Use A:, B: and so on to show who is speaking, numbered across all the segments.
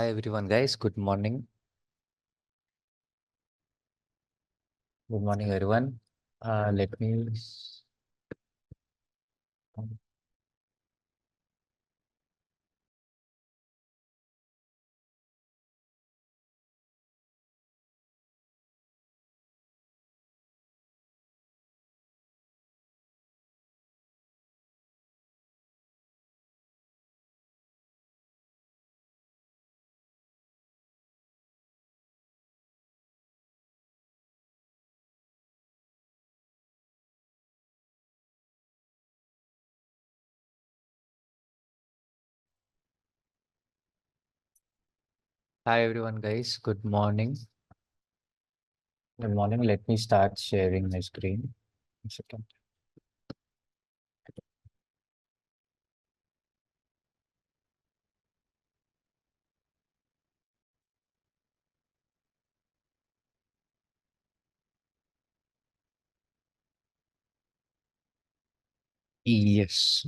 A: Hi everyone, guys. Good morning. Good morning, everyone. Let me. Hi everyone, guys. Good morning. Good morning. Let me start sharing my screen. One second. Yes.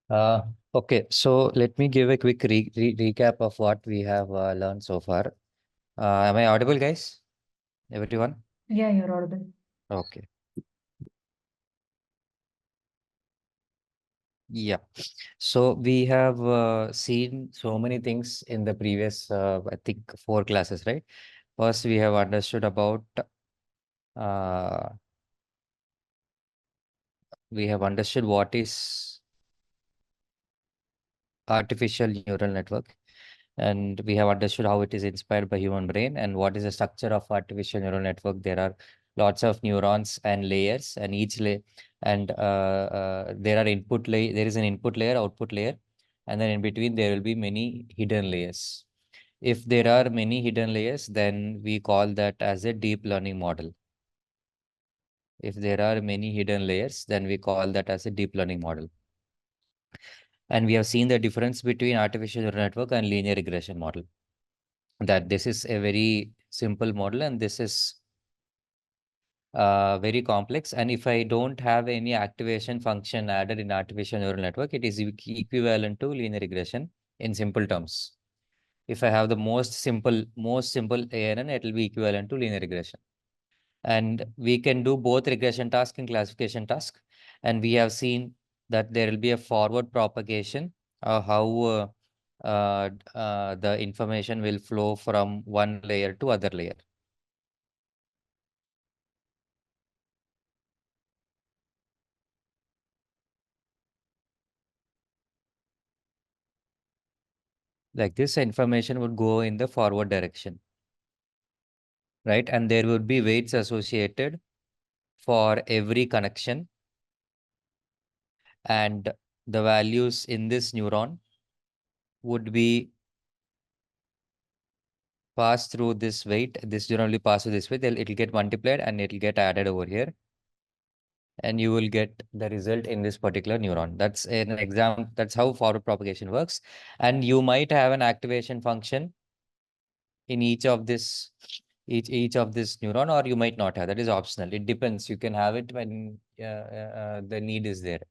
A: Uh, okay. So let me give a quick recap of what we have learned so far. Am I audible, guys? Everyone?
B: Yeah, you're audible.
A: Okay. Yeah. So we have seen so many things in the previous, I think, 4 classes, right? First, we have understood about uh, what is artificial neural network, and we have understood how it is inspired by human brain and what is the structure of artificial neural network. There are lots of neurons and layers, and each layer and there is an input layer, output layer, and then in between there will be many hidden layers. If there are many hidden layers, then we call that as a deep learning model. If there are many hidden layers, then we call that as a deep learning model. And we have seen the difference between artificial neural network and linear regression model. That this is a very simple model and this is very complex. And if I don't have any activation function added in artificial neural network, it is equivalent to linear regression in simple terms. If I have the most simple ANN, it will be equivalent to linear regression. And we can do both regression task and classification task. And we have seen that there will be a forward propagation, how the information will flow from one layer to other layer. Like this information would go in the forward direction, right? And there would be weights associated for every connection, and the values in this neuron would be pass through this weight. This neuron will pass through this weight. It'll get multiplied and it'll get added over here, and you will get the result in this particular neuron. That's an example. That's how forward propagation works. And you might have an activation function in each of this neuron, or you might not have. That is optional. It depends. You can have it when the need is there.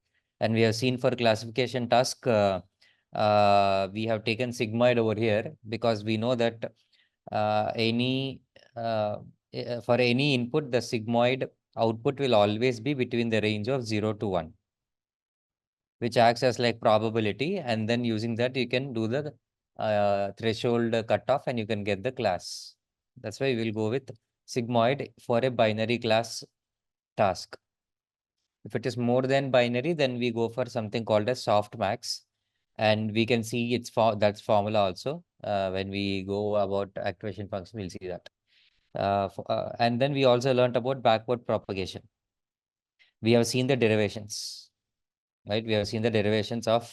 A: And we have seen for classification task, we have taken sigmoid over here because we know that any for any input, the sigmoid output will always be between the range of 0 to 1, which acts as like probability. And then using that, you can do the threshold cutoff and you can get the class. That's why we'll go with sigmoid for a binary class task. If it is more than binary, then we go for something called as softmax. And we can see that's formula also. When we go about activation function, we'll see that. And then we also learned about backward propagation. We have seen the derivations, right? We have seen the derivations of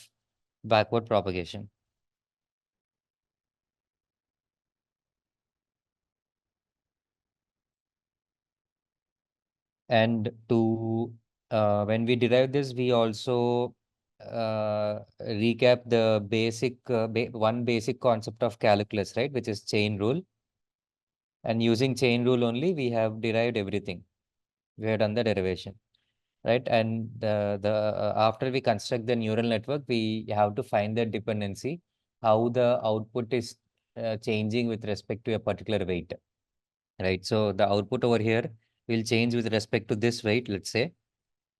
A: backward propagation. And to when we derive this, we also recap the basic one basic concept of calculus, right? Which is chain rule. And using chain rule only, we have derived everything. We have done the derivation, right? And after we construct the neural network, we have to find the dependency, how the output is changing with respect to a particular weight, right? So the output over here will change with respect to this weight, let's say.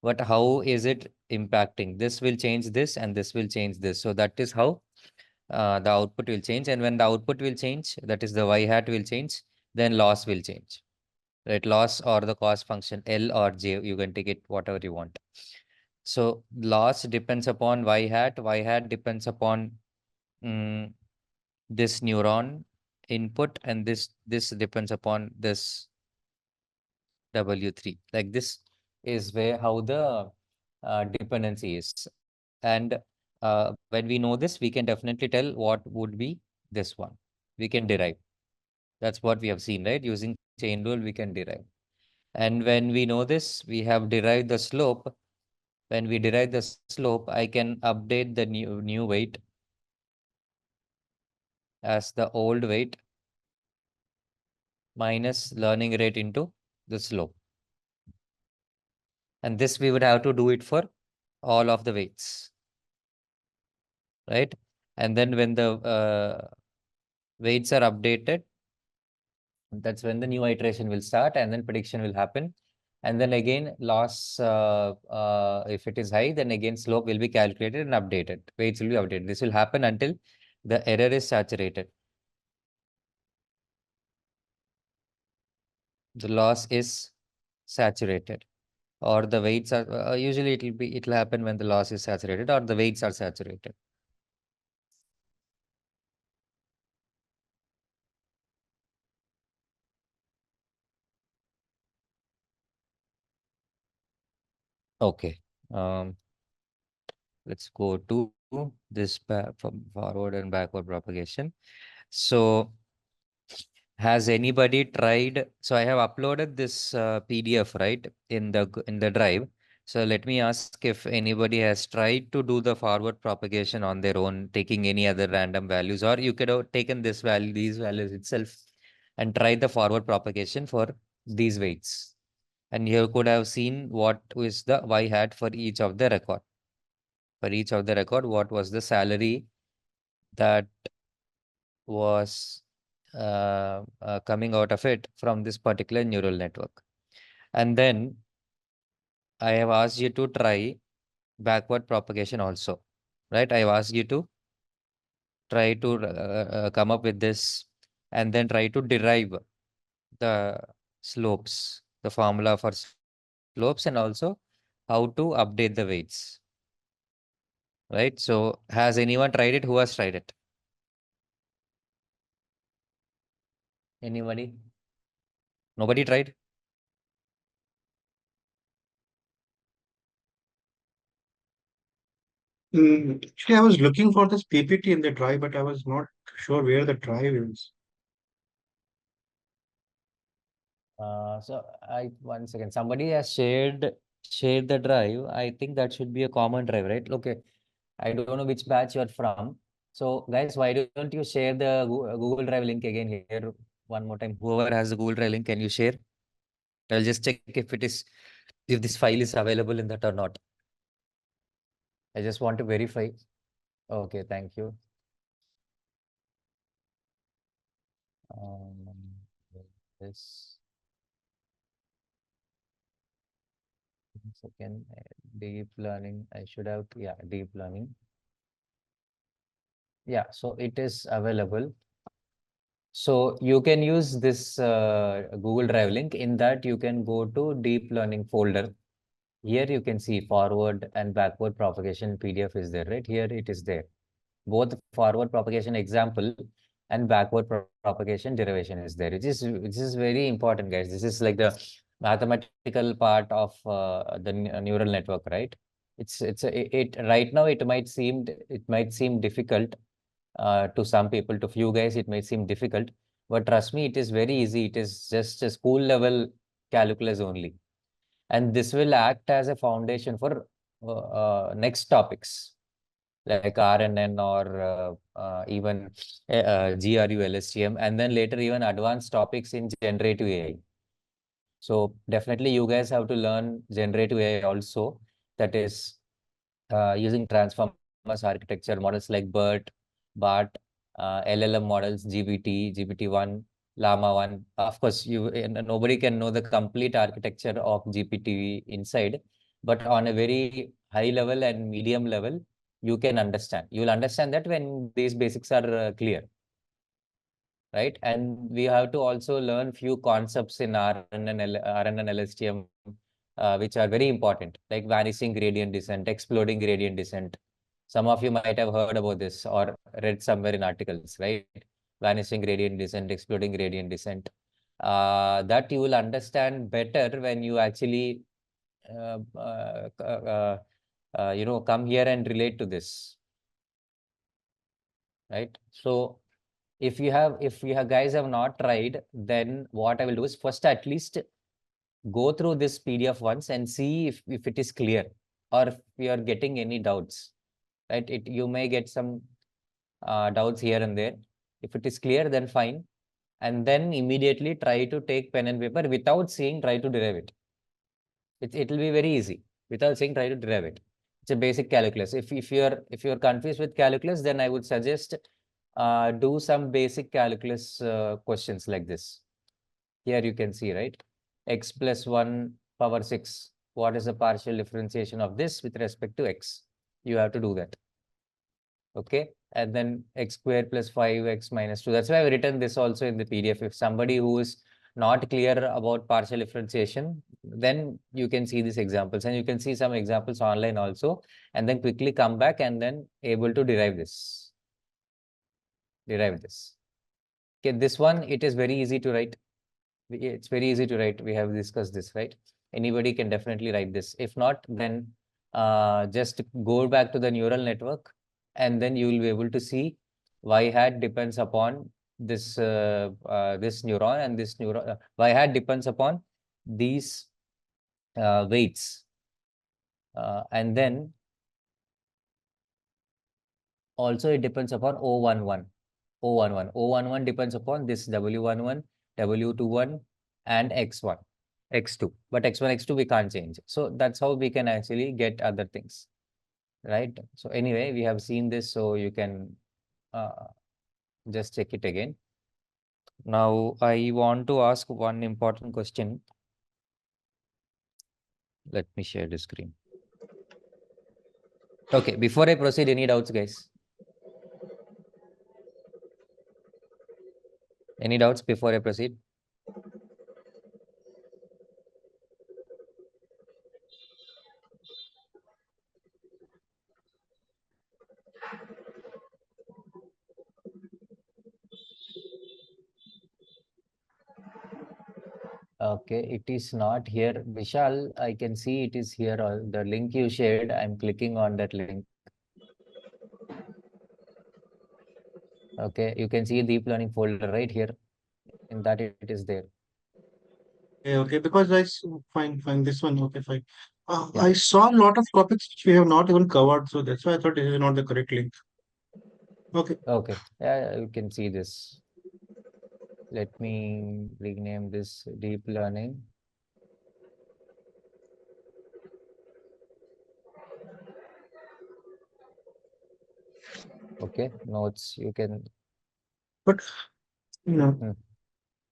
A: But how is it impacting? This will change this and this will change this. So that is how the output will change. And when the output will change, that is the y hat will change, then loss will change, right? Loss or the cost function L or J, you can take it whatever you want. So loss depends upon y hat depends upon mm, this neuron input, and this depends upon this W3. Like this is where how the dependency is. And when we know this, we can definitely tell what would be this one. We can derive. That's what we have seen, right? Using chain rule, we can derive. And when we know this, we have derived the slope. When we derive the slope, I can update the new weight as the old weight minus learning rate into the slope. And this we would have to do it for all of the weights, right? And then when the weights are updated, that's when the new iteration will start, and then prediction will happen. And then again, loss, if it is high, then again slope will be calculated and updated. Weights will be updated. This will happen until the error is saturated. The loss is saturated, or the weights are usually it'll happen when the loss is saturated or the weights are saturated. Okay. Um, let's go to this from forward and backward propagation. So has anybody tried? So I have uploaded this PDF, right, in the drive. So let me ask if anybody has tried to do the forward propagation on their own, taking any other random values, or you could have taken this value, these values itself, and tried the forward propagation for these weights. And you could have seen what is the y hat for each of the record. For each of the record, what was the salary that was coming out of it from this particular neural network. And then I have asked you to try backward propagation also, right? I have asked you to try to come up with this and then try to derive the slopes, the formula for slopes, and also how to update the weights, right? So has anyone tried it? Who has tried it? Anybody? Nobody tried?
B: Actually, I was looking for this PPT in the drive, but I was not sure where the drive is.
A: So I one second. Somebody has shared the drive. I think that should be a common drive, right? Okay. I don't know which batch you're from. So guys, why don't you share the Google Drive link again here one more time? Whoever has the Google Drive link, can you share? I'll just check if this file is available in that or not. I just want to verify. Okay, thank you. Um, this second deep learning. I should have, yeah, deep learning. Yeah, so it is available. So you can use this Google Drive link. In that, you can go to deep learning folder. Here you can see forward and backward propagation PDF is there, right? Here it is there. Both forward propagation example and backward propagation derivation is there. Which is very important, guys. This is like the mathematical part of the neural network, right? It right now it might seem difficult to some people, to few guys it may seem difficult, but trust me, it is very easy. It is just a school level calculus only, and this will act as a foundation for next topics like RNN or even GRU, LSTM, and then later even advanced topics in generative AI. So definitely you guys have to learn generative AI also, that is using transformers architecture models like BART, LLM models, GPT-1, Llama 1. Of course, nobody can know the complete architecture of GPT inside, but on a very high level and medium level, you can understand. You will understand that when these basics are clear, right? And we have to also learn few concepts in RNN LSTM, which are very important, like vanishing gradient descent, exploding gradient descent. Some of you might have heard about this or read somewhere in articles, right? Vanishing gradient descent, exploding gradient descent. That you will understand better when you actually, come here and relate to this, right? So if you guys have not tried, then what I will do is first at least go through this PDF once and see if it is clear, or if you are getting any doubts, right? You may get some doubts here and there. If it is clear, then fine. And then immediately try to take pen and paper without seeing, try to derive it. It'll be very easy. Without saying, try to derive it. It's a basic calculus. If you're confused with calculus, then I would suggest do some basic calculus questions like this. Here you can see, right? X plus 1 power 6. What is the partial differentiation of this with respect to x? You have to do that. Okay. And then x squared plus 5x minus 2. That's why I've written this also in the PDF. If somebody who is not clear about partial differentiation, then you can see these examples, and you can see some examples online also, and then quickly come back and then able to derive this. Okay, this one, it is very easy to write. It's very easy to write. We have discussed this, right? Anybody can definitely write this. If not, then just go back to the neural network, and then you will be able to see y hat depends upon this neuron, and this neuron y hat depends upon these weights, and then also it depends upon O11. O11 depends upon this W11, W21, and X1, X2. But X1, X2 we can't change. So that's how we can actually get other things, right? So anyway, we have seen this, so you can just check it again. Now, I want to ask one important question. Let me share the screen. Okay, before I proceed, any doubts, guys? Any doubts before I proceed? Okay, it is not here. Vishal, I can see it is here. The link you shared, I'm clicking on that link. Okay, you can see deep learning folder right here. In that it is there.
B: Okay, because fine, this one, okay, fine.
A: Yeah.
B: I saw a lot of topics which we have not even covered, so that's why I thought this is not the correct link. Okay.
A: Okay. Yeah, you can see this. Let me rename this deep learning. Okay, notes you can.
B: But, you know,
A: Hmm.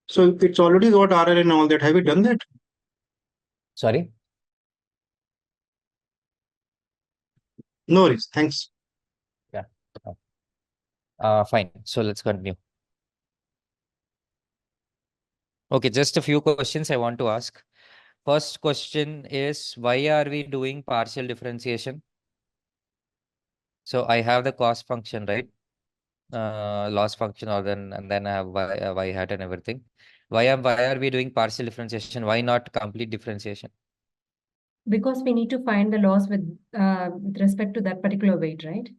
B: so it's already got RL and all that. Have you done that?
A: Sorry.
B: No worries. Thanks.
A: Yeah. Fine. So let's continue. Okay, just a few questions I want to ask. First question is, why are we doing partial differentiation? So I have the cost function, right? loss function, or then and then I have y hat and everything. Why are we doing partial differentiation? Why not complete differentiation?
C: Because we need to find the loss with respect to that particular weight, right?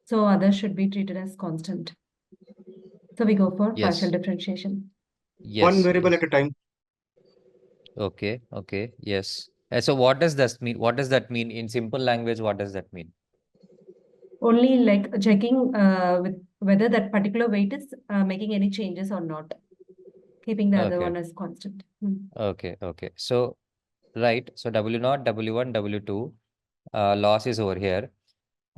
C: So others should be treated as constant. So we go for partial
A: Yes.
C: differentiation.
B: One
A: Yes.
B: variable
A: Yes.
B: at a time.
A: Okay. Okay. Yes. So what does this mean? What does that mean in simple language? What does that mean?
C: Only like checking with whether that particular weight is making any changes or not, keeping the other
A: Okay.
C: one as constant. Hmm.
A: Okay. Okay. So right. So W naught, W1, W2, loss is over here.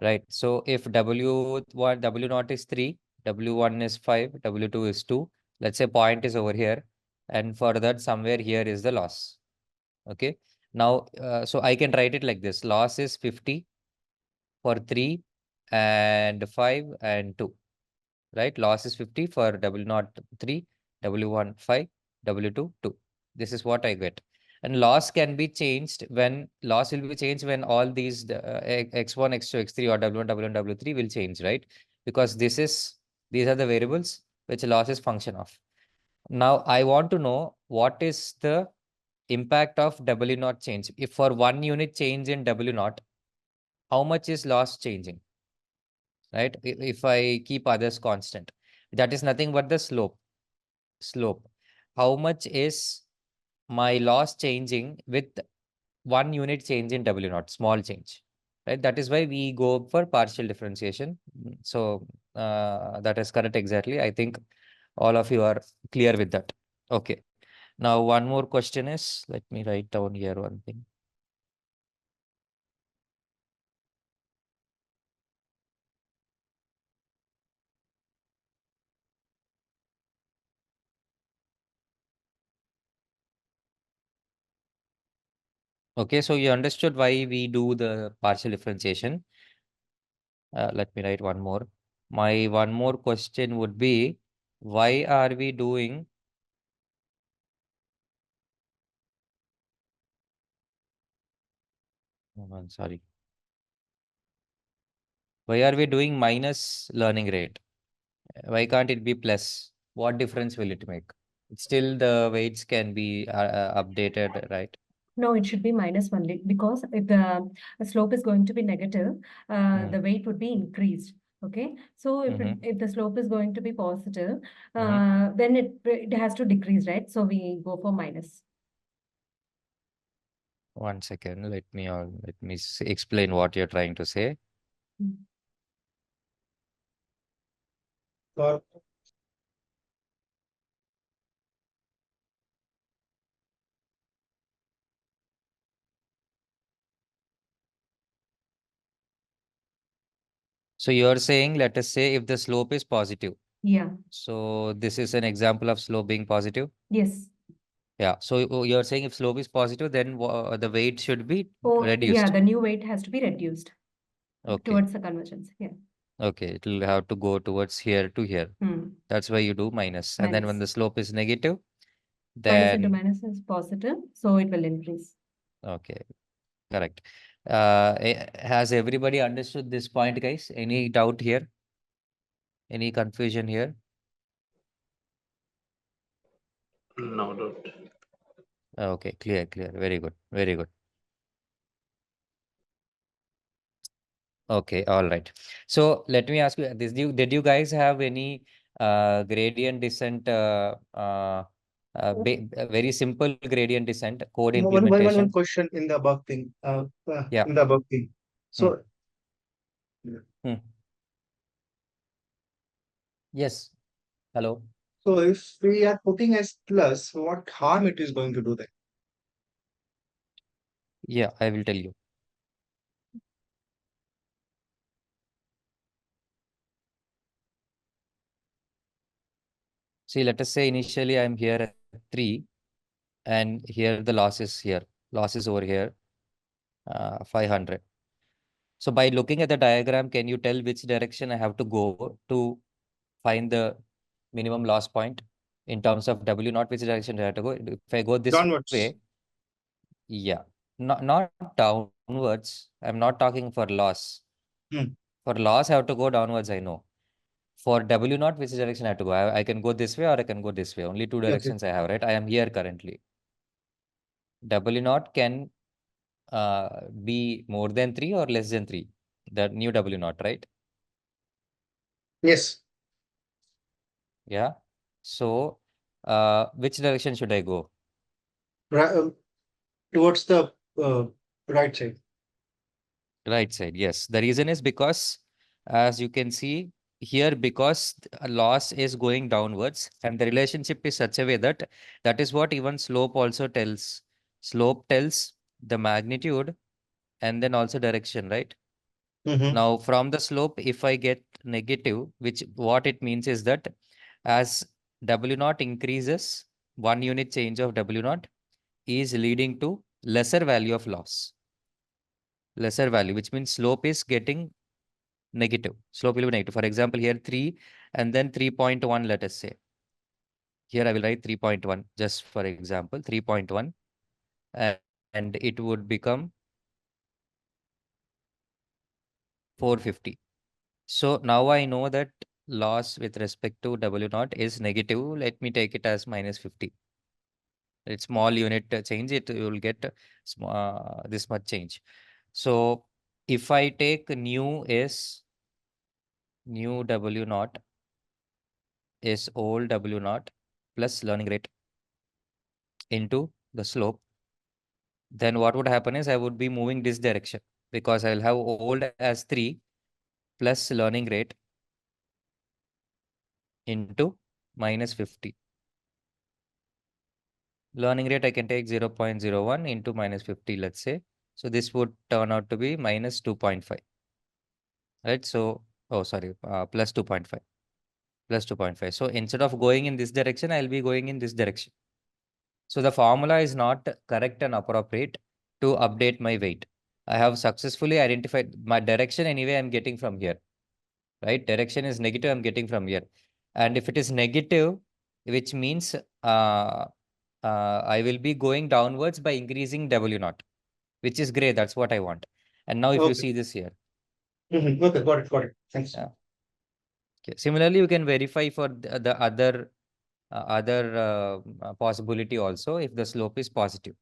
A: Right. So if W1, W naught is 3, W1 is 5, W2 is 2. Let's say point is over here. And for that, somewhere here is the loss. Okay. Now, so I can write it like this. Loss is 50 for 3 and 5 and 2. Right? Loss is 50 for W naught 3, W1 5, W2 2. This is what I get. And loss can be changed when loss will be changed when all these x1, x2, x3 or W1, W1, W3 will change, right? Because these are the variables which loss is function of. Now I want to know what is the impact of W naught change. If for 1 unit change in W naught, how much is loss changing? Right? If I keep others constant, that is nothing but the slope. How much is my loss changing with 1 unit change in W naught, small change, right? That is why we go for partial differentiation. So that is correct exactly. I think all of you are clear with that. Okay. Now one more question is, let me write down here one thing. Okay, so you understood why we do the partial differentiation. Let me write one more. My one more question would be, why are we doing sorry. Why are we doing minus learning rate? Why can't it be plus? What difference will it make? Still the weights can be updated, right?
C: No, it should be minus only because if the slope is going to be negative,
A: Mm.
C: the weight would be increased. Okay, so
A: Mm-hmm.
C: if the slope is going to be positive,
A: Mm-hmm.
C: then it has to decrease, right? So we go for minus.
A: 1 second. Let me explain what you're trying to say.
C: Mm.
B: Or
A: So you're saying, let us say if the slope is positive.
C: Yeah.
A: So this is an example of slope being positive.
C: Yes.
A: Yeah. So you're saying if slope is positive, then the weight should be
C: Oh, yeah.
A: reduced.
C: The new weight has to be reduced
A: Okay.
C: towards the convergence. Yeah.
A: Okay. It will have to go towards here to here.
C: Hmm.
A: That's why you do minus. And then when
C: Minus.
A: the slope is negative,
C: Minus into
A: then
C: minus is positive, so it will increase.
A: okay, correct. Has everybody understood this point, guys? Any doubt here? Any confusion here?
B: no doubt.
A: Okay, clear, clear. Very good, very good. Okay, all right. So let me ask you this: did you guys have any gradient descent, a very simple gradient descent code
B: One
A: implementation?
B: question in the above thing.
A: Yeah.
B: In the above thing.
A: Hmm.
B: So,
A: Hmm. Yes. Hello.
B: so if we are putting as plus, what harm it is going to do then?
A: Yeah, I will tell you. See, let us say initially I'm here at 3 and here the loss is here. Loss is over here, 500. So by looking at the diagram, can you tell which direction I have to go to find the minimum loss point in terms of W naught, which direction I have to go? If I go this
B: Downwards.
A: way, yeah, not downwards. I'm not talking for loss.
B: Hmm.
A: For loss, I have to go downwards, I know. For W naught, which direction I have to go? I can go this way or I can go this way. Only two
B: Okay.
A: directions I have, right? I am here currently. W naught can be more than 3 or less than 3. The new W naught, right?
B: Yes.
A: Yeah. So which direction should I go?
B: Right, towards the uh, right side.
A: Right side, yes. The reason is because, as you can see here, because a loss is going downwards and the relationship is such a way that that is what even slope also tells. Slope tells the magnitude and then also direction, right?
B: Mm-hmm.
A: Now, from the slope, if I get negative, which what it means is that as W naught increases, 1 unit change of W naught is leading to lesser value of loss. Lesser value, which means slope is getting negative. Slope will be negative. For example, here 3 and then 3.1, let us say. Here I will write 3.1, just for example, 3.1, and it would become 450. So now I know that loss with respect to W naught is negative. Let me take it as minus 50. It's small unit change, it you will get this much change. So if I take new W naught is old W naught plus learning rate into the slope, then what would happen is I would be moving this direction because I will have old as 3 plus learning rate into minus 50. Learning rate I can take 0.01 into minus 50, let's say. So this would turn out to be minus 2.5, right? So, oh, sorry, plus 2.5, plus 2.5. So instead of going in this direction, I'll be going in this direction. So the formula is not correct and appropriate to update my weight. I have successfully identified my direction anyway, I'm getting from here, right? Direction is negative, I'm getting from here. And if it is negative, which means I will be going downwards by increasing W naught, which is great. That's what I want. And now if you
B: Okay.
A: see this here,
B: Mm-hmm. Okay, got it, got it. Thanks.
A: yeah. Okay. Similarly, you can verify for the other possibility also if the slope is positive.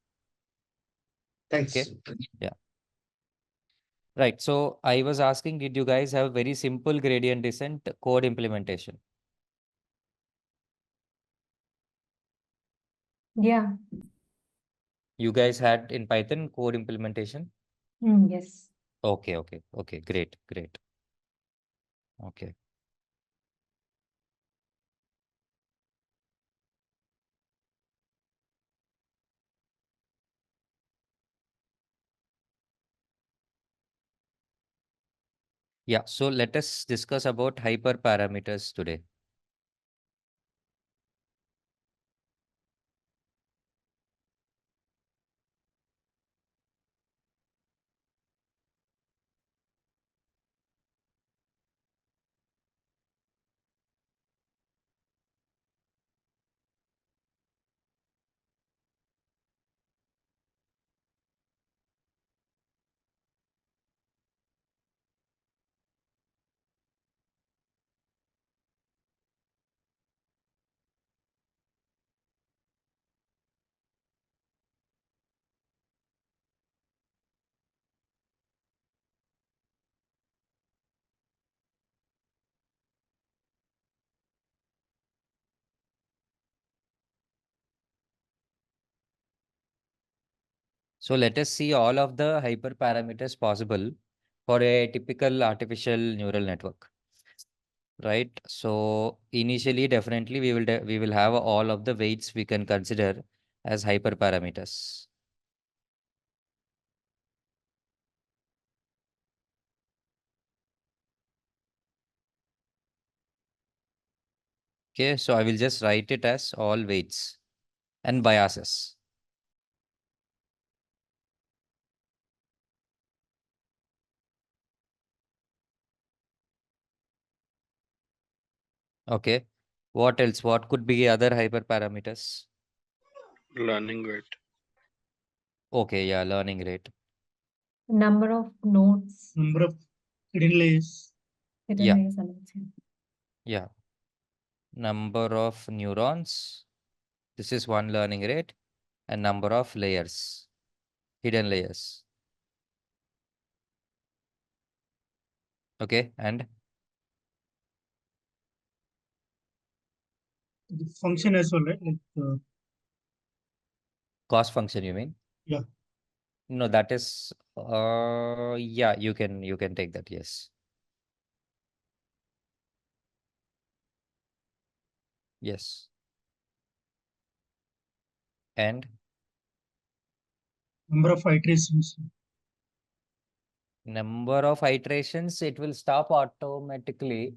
B: Thanks.
A: Okay. Yeah. Right. So I was asking, did you guys have very simple gradient descent code implementation?
C: Yeah.
A: You guys had in Python code implementation?
C: Yes.
A: Okay, okay, okay, great, great. Okay. Yeah, so let us discuss about hyperparameters today. So let us see all of the hyperparameters possible for a typical artificial neural network. Right. So initially, definitely we will have all of the weights we can consider as hyperparameters. Okay, so I will just write it as all weights and biases. Okay. What else? What could be other hyperparameters?
D: Learning rate.
A: Okay, yeah, learning rate.
C: Number of nodes.
B: Number of hidden layers.
C: Hidden
A: Yeah.
C: layers and nodes, yeah.
A: Yeah. Number of neurons. This is one learning rate and number of layers, hidden layers. Okay. And
B: The function as well, right? Like,
A: cost function, you mean?
B: yeah.
A: No, that is, yeah, you can take that. Yes. Yes. And
B: Number of iterations.
A: number of iterations, it will stop automatically.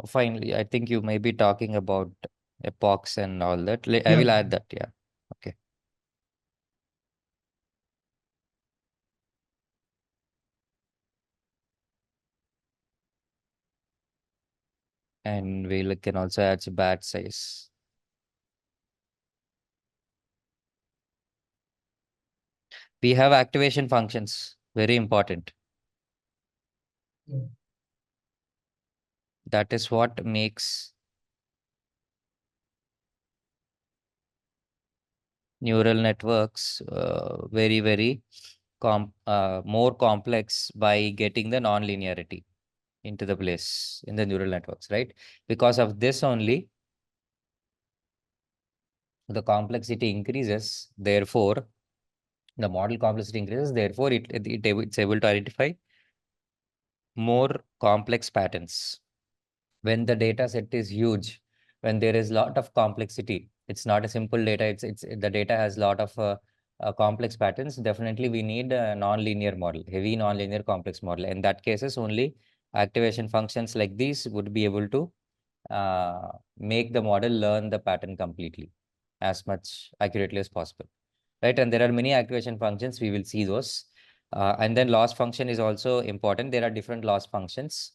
A: Finally, I think you may be talking about epochs and all that. I
B: Yeah.
A: will add that. Yeah. Okay. And we can also add batch size. We have activation functions, very important.
B: Yeah.
A: That is what makes neural networks very more complex by getting the non-linearity into the place in the neural networks, right? Because of this only, the complexity increases, therefore, the model complexity increases, therefore, it's able to identify more complex patterns. When the data set is huge, when there is lot of complexity, it's not a simple data, it's the data has lot of complex patterns. Definitely we need a non-linear model, heavy non-linear complex model. In that cases only activation functions like these would be able to make the model learn the pattern completely as much accurately as possible, right? And there are many activation functions, we will see those. And then loss function is also important. There are different loss functions.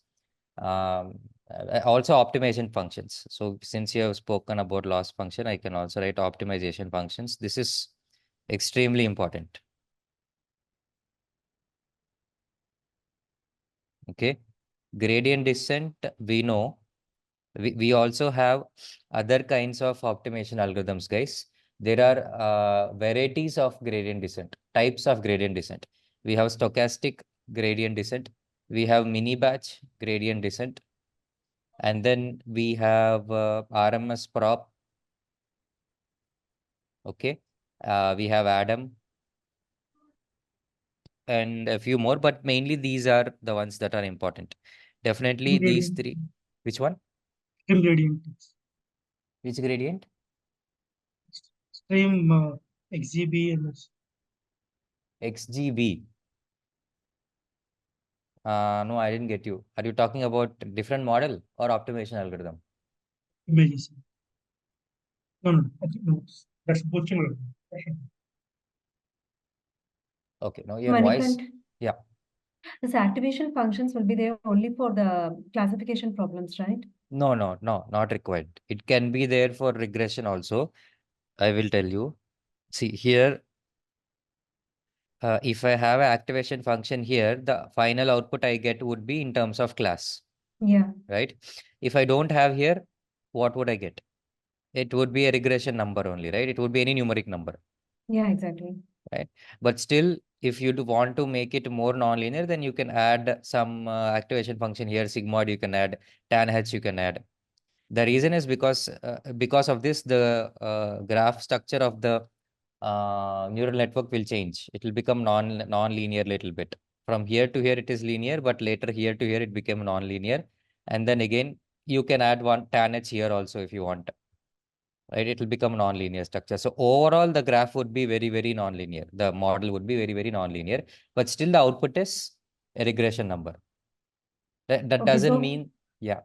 A: Also optimization functions. So since you have spoken about loss function, I can also write optimization functions. This is extremely important. Okay. Gradient descent, we know. We also have other kinds of optimization algorithms, guys. There are varieties of gradient descent, types of gradient descent. We have stochastic gradient descent. We have mini batch gradient descent. And then we have RMS prop. Okay. We have Adam and a few more, but mainly these are the ones that are important. Definitely these
B: Gradient.
A: three. Which one?
B: Extreme gradient.
A: Which gradient?
B: Extreme XGB and
A: XGB. No, I didn't get you. Are you talking about different model or optimization algorithm?
B: images. No, no, no. That's Bochum.
A: Okay, now your voice.
C: Manikant,
A: Yeah.
C: this activation functions will be there only for the classification problems, right?
A: No, not required. It can be there for regression also. I will tell you. See here, if I have an activation function here, the final output I get would be in terms of class,
C: Yeah,
A: right? If I don't have here, what would I get? It would be a regression number only, right? It would be any numeric number,
C: yeah, exactly.
A: right? But still, if you do want to make it more nonlinear, then you can add some activation function here, sigmoid, you can add, tan h, you can add. The reason is because of this, the graph structure of the neural network will change. It will become non-linear little bit. From here to here, it is linear, but later here to here, it became non-linear. And then again, you can add one tan h here also if you want, right? It will become non-linear structure. So overall, the graph would be very non-linear. The model would be very non-linear, but still the output is a regression number. That
C: Okay,
A: doesn't
C: so
A: mean, yeah.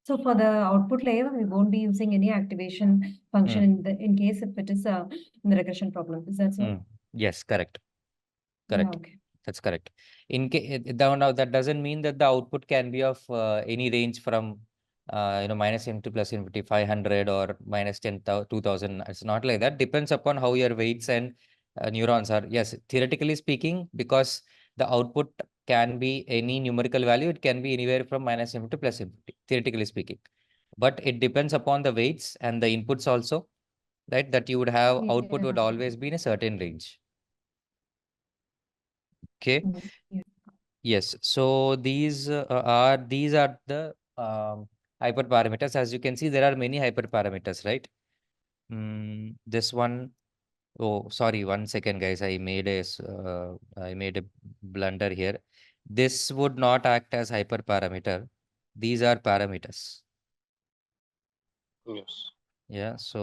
C: so for the output layer, we won't be using any activation function
A: Mm,
C: in case if it is in the regression problem. Is that so?
A: yes, correct.
C: Yeah,
A: Correct.
C: okay.
A: That's correct. In case now that doesn't mean that the output can be of any range from minus infinity plus infinity 500 or minus 10,000 2000. It's not like that. Depends upon how your weights and neurons are. Yes, theoretically speaking, because the output can be any numerical value. It can be anywhere from -infinity to +infinity, theoretically speaking. But it depends upon the weights and the inputs also, right? That you would have output would
C: Yeah.
A: always be in a certain range. Okay.
C: Yeah.
A: Yes. So these are the hyperparameters. As you can see, there are many hyperparameters, right? This one. Oh, sorry. 1 second, guys. I made a blunder here. This would not act as hyperparameter. These are parameters.
D: Yes.
A: Yeah. So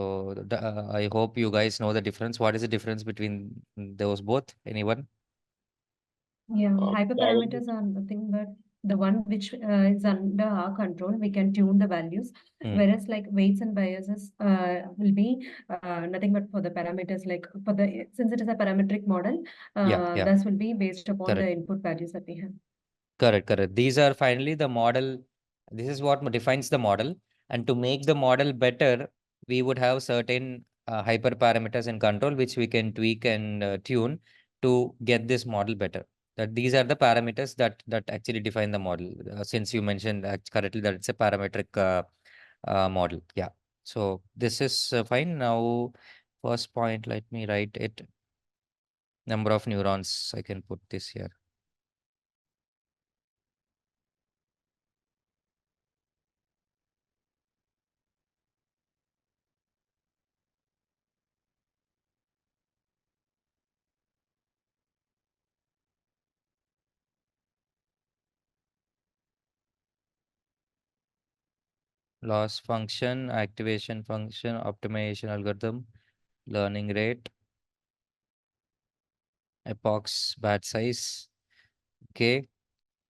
A: I hope you guys know the difference. What is the difference between those both? Anyone?
C: Yeah,
D: Probably.
C: hyperparameters are nothing but the one which is under our control. We can tune the values,
A: Hmm.
C: whereas like weights and biases will be nothing but for the parameters. Like for the since it is a parametric model,
A: Yeah.
C: this will be based upon
A: Correct.
C: the input values that we have.
A: Correct. These are finally the model. This is what defines the model. And to make the model better, we would have certain hyperparameters in control, which we can tweak and tune to get this model better. That these are the parameters that actually define the model. Since you mentioned correctly that it's a parametric model. Yeah. So this is fine. Now, first point, let me write it. Number of neurons. I can put this here. Loss function, activation function, optimization algorithm, learning rate, epochs, batch size. Okay.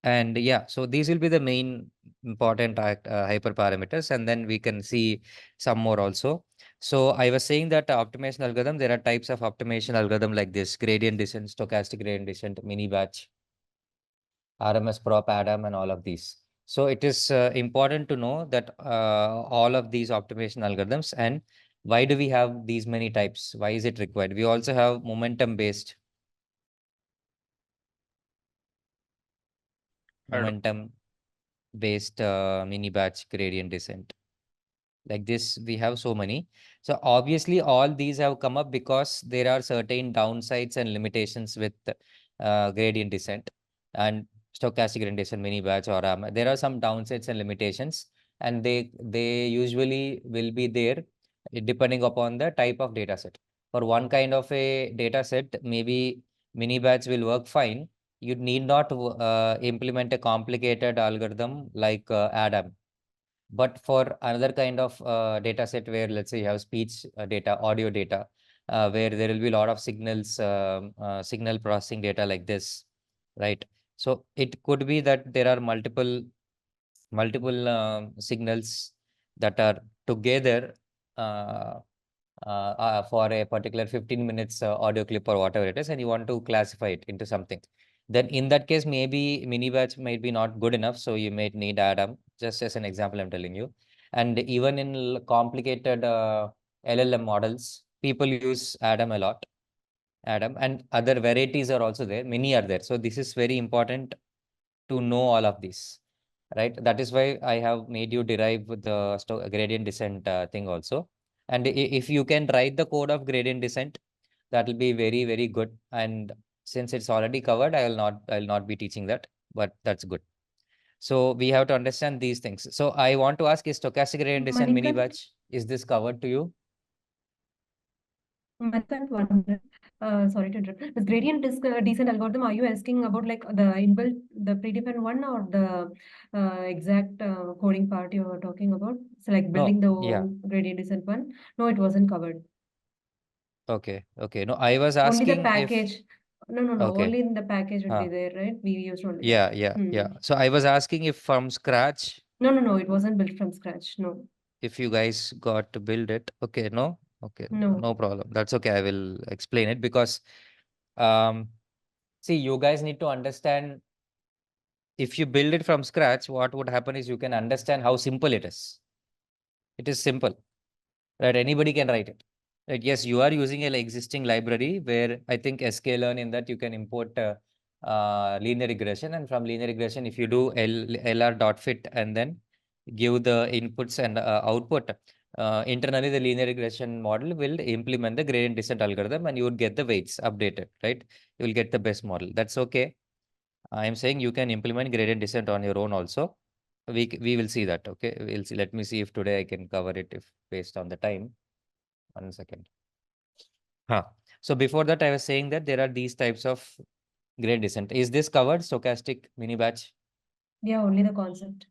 A: And yeah, so these will be the main important hyperparameters, and then we can see some more also. So I was saying that optimization algorithm, there are types of optimization algorithm like this: gradient descent, stochastic gradient descent, mini batch, RMS prop, Adam, and all of these. So it is important to know that all of these optimization algorithms, and why do we have these many types? Why is it required? We also have momentum
D: Hello.
A: based mini batch gradient descent. Like this, we have so many. So obviously, all these have come up because there are certain downsides and limitations with gradient descent and stochastic gradient descent, mini batch, or there are some downsides and limitations, and they usually will be there depending upon the type of data set. For one kind of a data set, maybe mini batch will work fine. You need not implement a complicated algorithm like Adam. But for another kind of data set where, let's say, you have speech data, audio data, where there will be a lot of signals, signal processing data like this, right? So it could be that there are multiple signals that are together uh, for a particular 15 minutes audio clip or whatever it is, and you want to classify it into something. Then in that case, maybe mini batch might be not good enough, so you might need Adam, just as an example I'm telling you. And even in complicated LLM models, people use Adam a lot. Adam and other varieties are also there. Many are there. So this is very important to know all of this, right? That is why I have made you derive the gradient descent thing also. And if you can write the code of gradient descent, that will be very good. And since it's already covered, I'll not be teaching that, but that's good. So we have to understand these things. So I want to ask, is stochastic gradient descent mini
C: Manikant,
A: batch, is this covered to you?
C: Manikant, one minute. Sorry to interrupt. This gradient descent algorithm, are you asking about like the inbuilt, the predefined one, or the exact coding part you were talking about? So like building
A: No,
C: the
A: yeah.
C: own gradient descent one? No, it wasn't covered.
A: Okay. No, I was
C: Only the
A: asking if,
C: package. No.
A: okay.
C: Only in the package will be
A: Huh.
C: there, right? We used only that.
A: Yeah. So I was asking if from scratch,
C: No. It wasn't built from scratch. No.
A: if you guys got to build it. Okay, no? Okay,
C: No.
A: no problem. That's okay. I will explain it because, um, see, you guys need to understand, if you build it from scratch, what would happen is you can understand how simple it is. It is simple, right? Anybody can write it. Right? Yes, you are using an existing library where I think sklearn, in that you can import linear regression, and from linear regression, if you do LR dot fit and then give the inputs and output, internally the linear regression model will implement the gradient descent algorithm, and you would get the weights updated, right? You will get the best model. That's okay. I am saying you can implement gradient descent on your own also. We will see that. Okay, we'll see. Let me see if today I can cover it if based on the time. 1 second. Huh. So before that, I was saying that there are these types of gradient descent. Is this covered? Stochastic mini batch.
C: Yeah, only the concept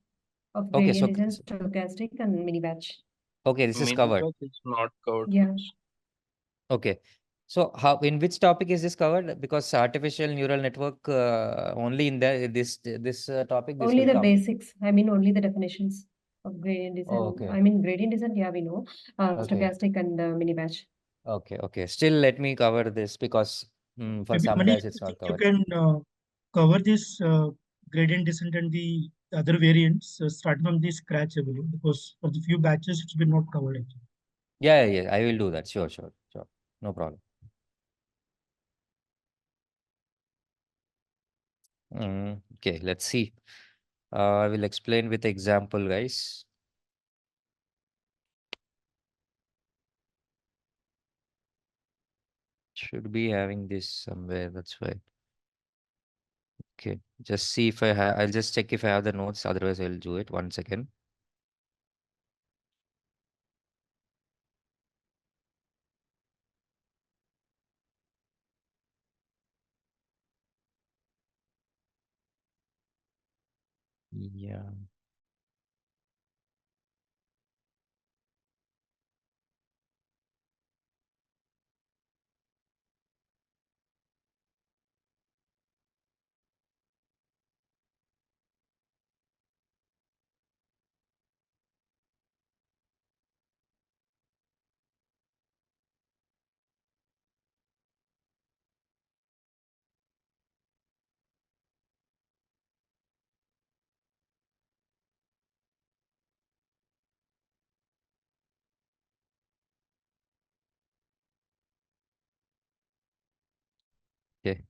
C: of
A: Okay,
C: gradient
A: so
C: descent, stochastic, and mini batch.
A: okay, this is
D: Mini
A: covered.
D: batch is not covered.
C: Yeah,
A: Okay. So how in which topic is this covered? Because artificial neural network only in this topic this
C: only
A: will
C: the
A: come.
C: basics. I mean, only the definitions of gradient descent.
A: Okay.
C: I mean, gradient descent, yeah, we know.
A: Okay.
C: Stochastic and mini batch.
A: Okay. Okay. Still, let me cover this because for
B: Maybe
A: some
B: Manish,
A: guys it's
B: I think
A: not
B: you
A: covered.
B: can cover this gradient descent and the other variants starting from the scratch, I believe, because for the few batches it's been not covered actually.
A: Yeah, yeah, yeah. I will do that. Sure, sure, sure. No problem. Okay, let's see. I will explain with example, guys. Should be having this somewhere. That's why. Okay, just see if I have. I'll just check if I have the notes. Otherwise, I'll do it. 1 second. Yeah. Okay.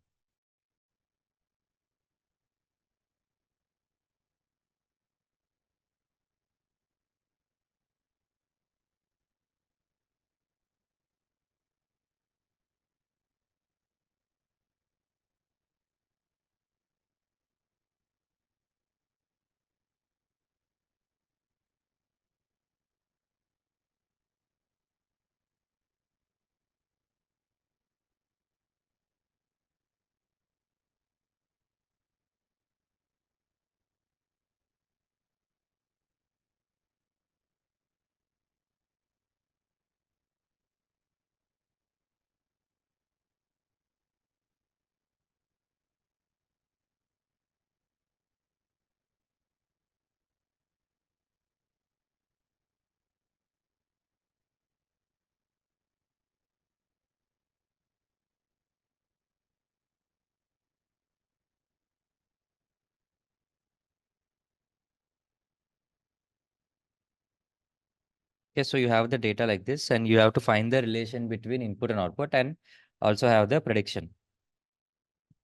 A: Okay, so you have the data like this, and you have to find the relation between input and output, and also have the prediction.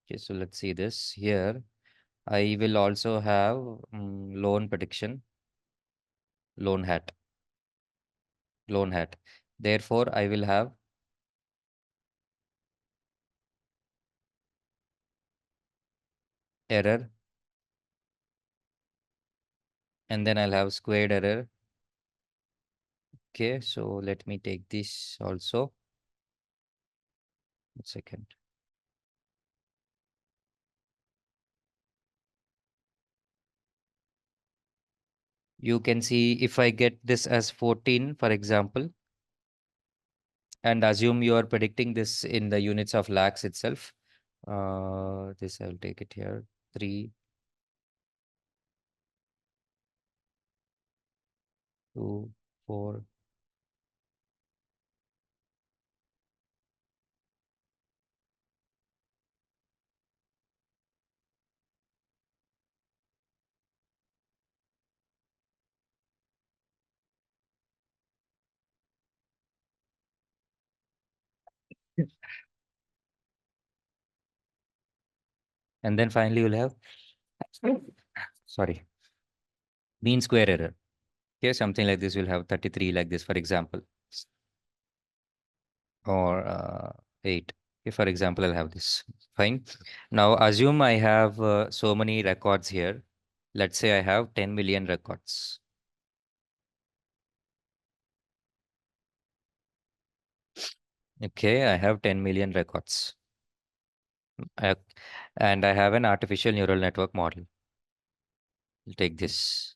A: Okay, so let's see this here. I will also have loan prediction, loan hat, loan hat. Therefore, I will have error, and then I'll have squared error. Okay, so let me take this also. 1 second. You can see if I get this as 14, for example, and assume you are predicting this in the units of lakhs itself. This I'll take it here. 3, 2, 4. And then finally you'll have, sorry, mean square error. Okay, something like this will have 33 like this, for example, or 8. Okay, for example, I'll have this. Fine. Now assume I have so many records here. Let's say I have 10 million records. Okay, I have 10 million records. And I have an artificial neural network model. I'll take this.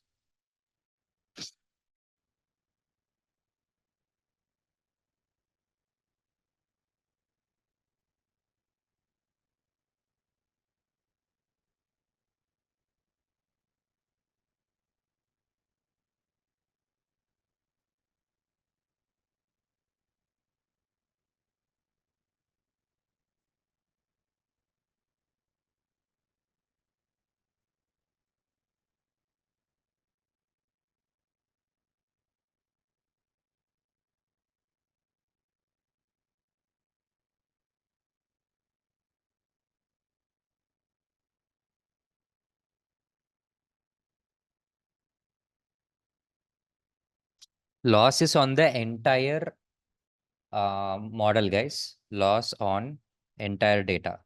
A: Loss is on the entire model, guys. Loss on entire data,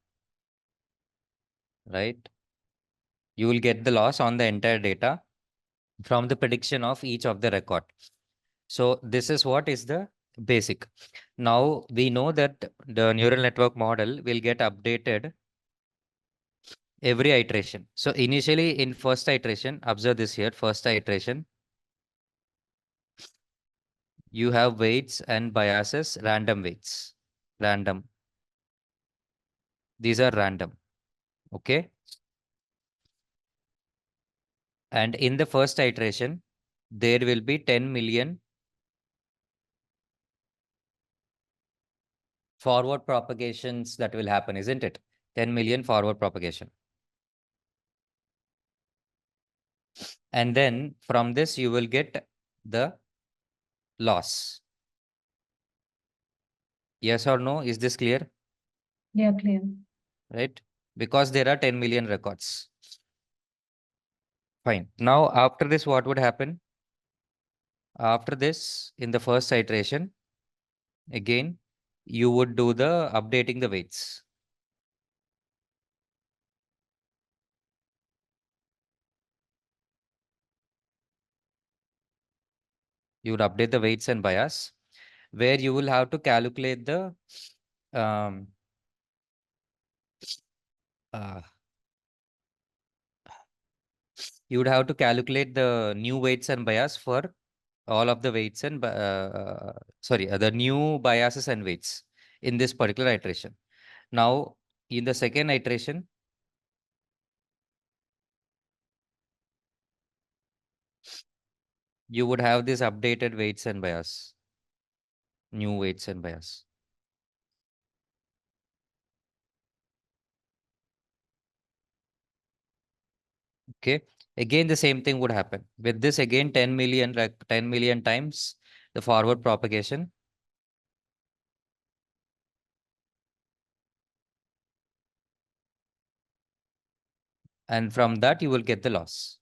A: right? You will get the loss on the entire data from the prediction of each of the record. So this is what is the basic. Now we know that the neural network model will get updated every iteration. So initially in first iteration, observe this here, first iteration, you have weights and biases, random weights, random. These are random. Okay. And in the first iteration, there will be 10 million forward propagations that will happen, isn't it? 10 million forward propagation. And then from this, you will get the loss. Yes or no? Is this clear?
C: Yeah, clear.
A: Right? Because there are 10 million records. Fine. Now, after this, what would happen? After this, in the first iteration, again, you would do the updating the weights. You would update the weights and bias, where you will have to calculate the um, uh, you would have to calculate the new weights and bias for all of the weights and the new biases and weights in this particular iteration. Now, in the second iteration, you would have this updated weights and bias, new weights and bias. Okay. Again, the same thing would happen. With this, again, 10 million, 10 million times the forward propagation. And from that, you will get the loss.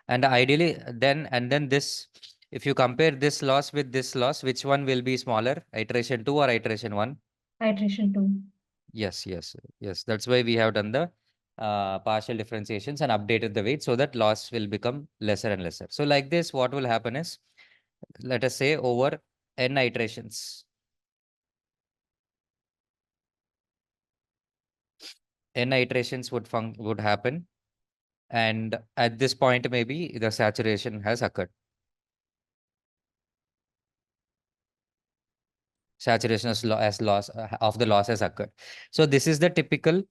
A: And ideally, then this, if you compare this loss with this loss, which one will be smaller, iteration 2 or iteration 1?
C: Iteration 2.
A: Yes, yes, yes. That's why we have done the partial differentiations and updated the weight so that loss will become lesser and lesser. So like this, what will happen is, let us say over n iterations, n iterations would happen, and at this point maybe the saturation has occurred. Saturation as loss of the loss has occurred. So this is the typical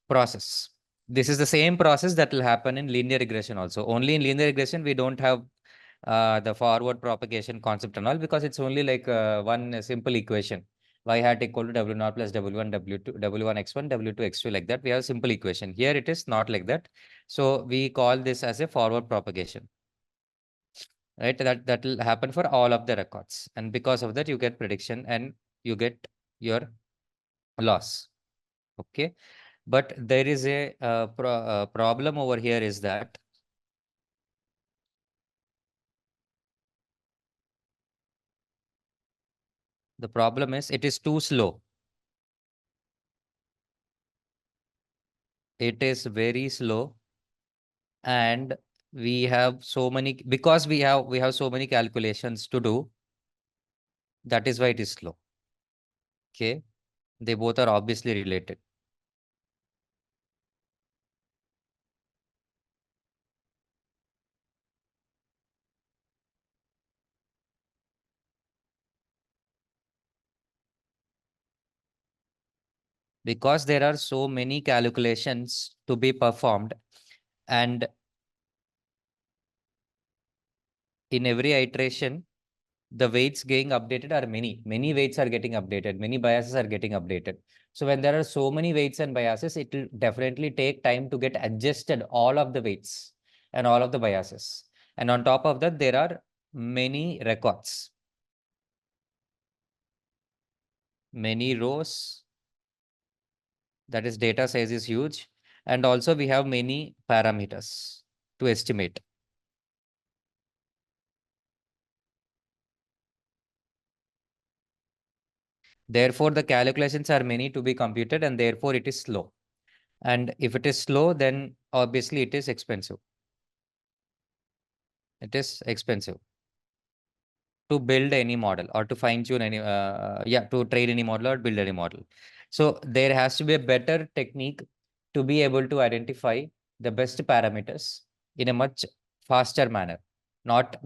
A: process. This is the same process that will happen in linear regression also. Only in linear regression we don't have the forward propagation concept and all, because it's only like one simple equation. Y hat equal to W0 plus W1, W2, W1 X1, W2 X2, like that. We have a simple equation. Here it is not like that. So we call this as a forward propagation. Right? That will happen for all of the records. And because of that, you get prediction and you get your loss. Okay. But there is a problem over here is that the problem is it is too slow. It is very slow, and we have so many, because we have so many calculations to do. That is why it is slow. Okay, they both are obviously related. Because there are so many calculations to be performed, and in every iteration the weights getting updated are many weights are getting updated, many biases are getting updated. So when there are so many weights and biases, it will definitely take time to get adjusted all of the weights and all of the biases. And on top of that, there are many records, many rows, that is data size is huge. And also we have many parameters to estimate. Therefore, the calculations are many to be computed, and therefore it is slow. And if it is slow, then obviously it is expensive. It is expensive to build any model or to fine tune any, to train any model or build any model. So there has to be a better technique to be able to identify the best parameters in a much faster manner, not